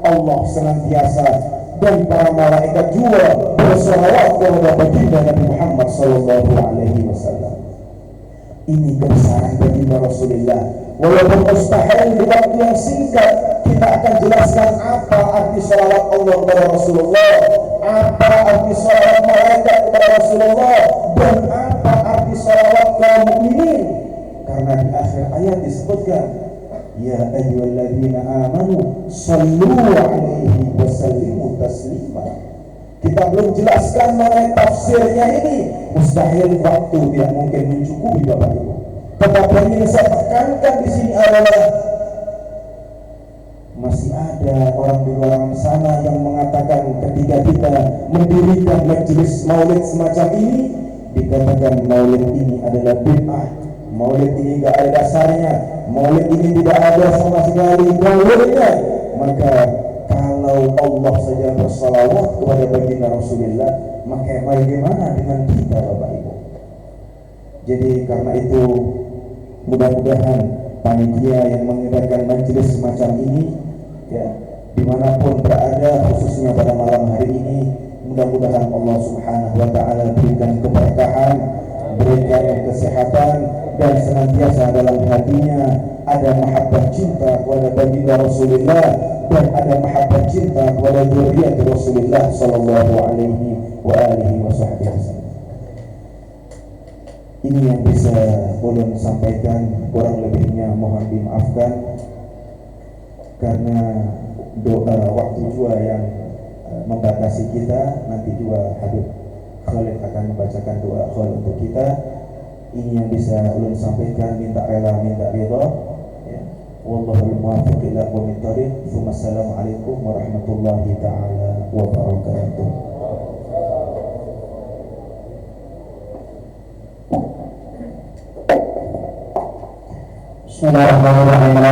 Allah senantiasa dan para malaikat juga bersolawat kepada baginda Nabi Muhammad Sallallahu Alaihi Wasallam. Ini kebesaran baginda Rasulullah. Walaupun mustahil di waktu yang singkat kita akan jelaskan apa arti salawat Allah kepada Rasulullah, apa arti salawat malaikat kepada Rasulullah, dan apa arti salawat kaum mukminin. Karena di akhir ayat disebutkan, ya ayyuhalladzina amanu sallu alaihi wa sallimu taslima. Kita belum jelaskan mengenai tafsirnya ini, mustahil waktu tidak mungkin mencukupi Bapak Ibu. Tetapi yang ingin saya tekankan di sini adalah masih ada orang di luar sana yang mengatakan ketika kita mendirikan majelis maulid semacam ini, dikatakan maulid ini adalah bid'ah, maulid ini tidak ada dasarnya, maulid ini tidak ada sama sekali dalilnya. Maka kalau Allah saja bersalawat kepada baginda Rasulullah, maka bagaimana dengan kita Bapak Ibu? Jadi karena itu mudah-mudahan panitia yang mengadakan majelis semacam ini, ya, dimanapun berada, khususnya pada malam hari ini, mudah-mudahan Allah Subhanahu Wa Taala berikan keberkahan, berikan kesehatan, dan senantiasa dalam hatinya ada mahabbah cinta kepada baginda Rasulullah dan ada mahabbah cinta kepada dzurriyyat Rasulullah Sallallahu Alaihi Wasallam. Ini yang bisa ulun sampaikan, kurang lebihnya mohon dimaafkan karena doa waktu juga yang membatasi kita. Nanti juga Habib Khalid akan membacakan doa Khalid untuk kita. Ini yang bisa ulun sampaikan, minta rela minta ridha, ya. Wallahul muwaffiq ila aqwamit thoriq. Wassalamualaikum warahmatullahi taala wabarakatuh. Bismillahirrahmanirrahim.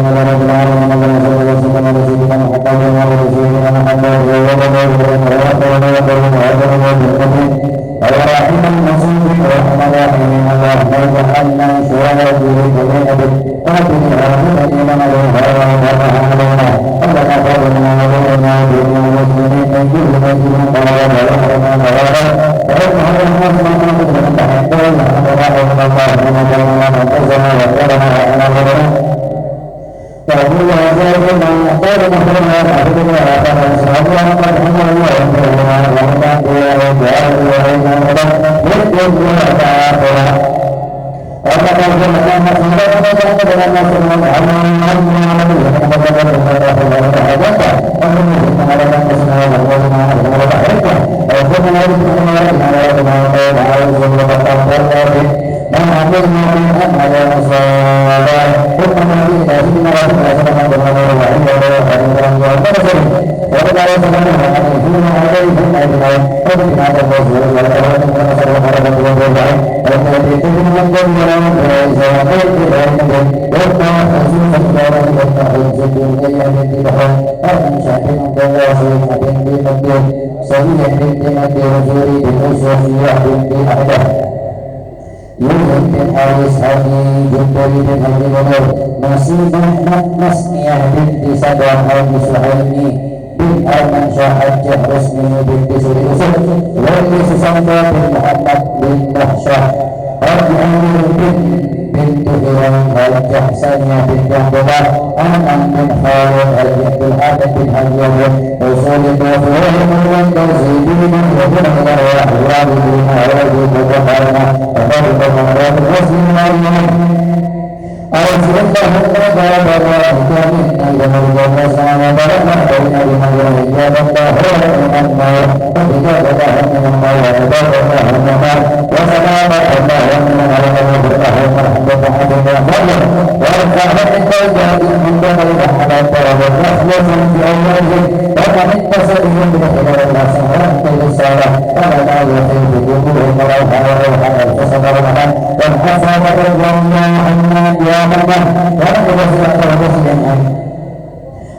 والحسن رضي الله عنه يا الله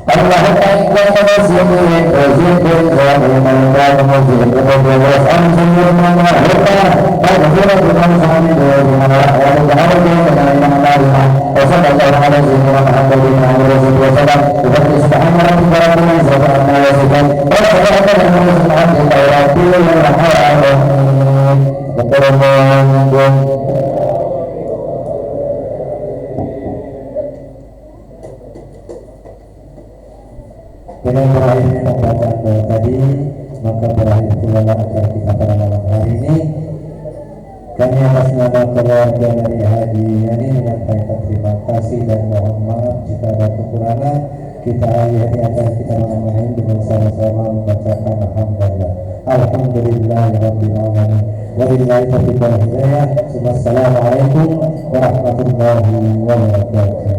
اللهم إنك مسلم وزيد ظالم كان مزيد وبالرس أنزل من الهدى مغفرة من حمد ومن وجعل بيننا من أعمالنا وصلى الله على سيدنا محمد وعلى آله وسلم بفضل سبحان ربك رب العزة عما يصفون وسلام على المرسلين الحمد لله رب العالمين. Dengan berakhirnya pembacaan doa tadi, maka berakhir pula acara kita pada malam hari ini. Kami atas nama keluarga dari Haji Yani menyampaikan terima kasih dan mohon maaf jika ada kekurangan. Kita akhiri acara kita malam hari ini dengan sama-sama membacakan alhamdulillah. Alhamdulillahirabbil alamin. Wabillahi taufiq wal hidayah. Wassalamualaikum warahmatullahi wabarakatuh.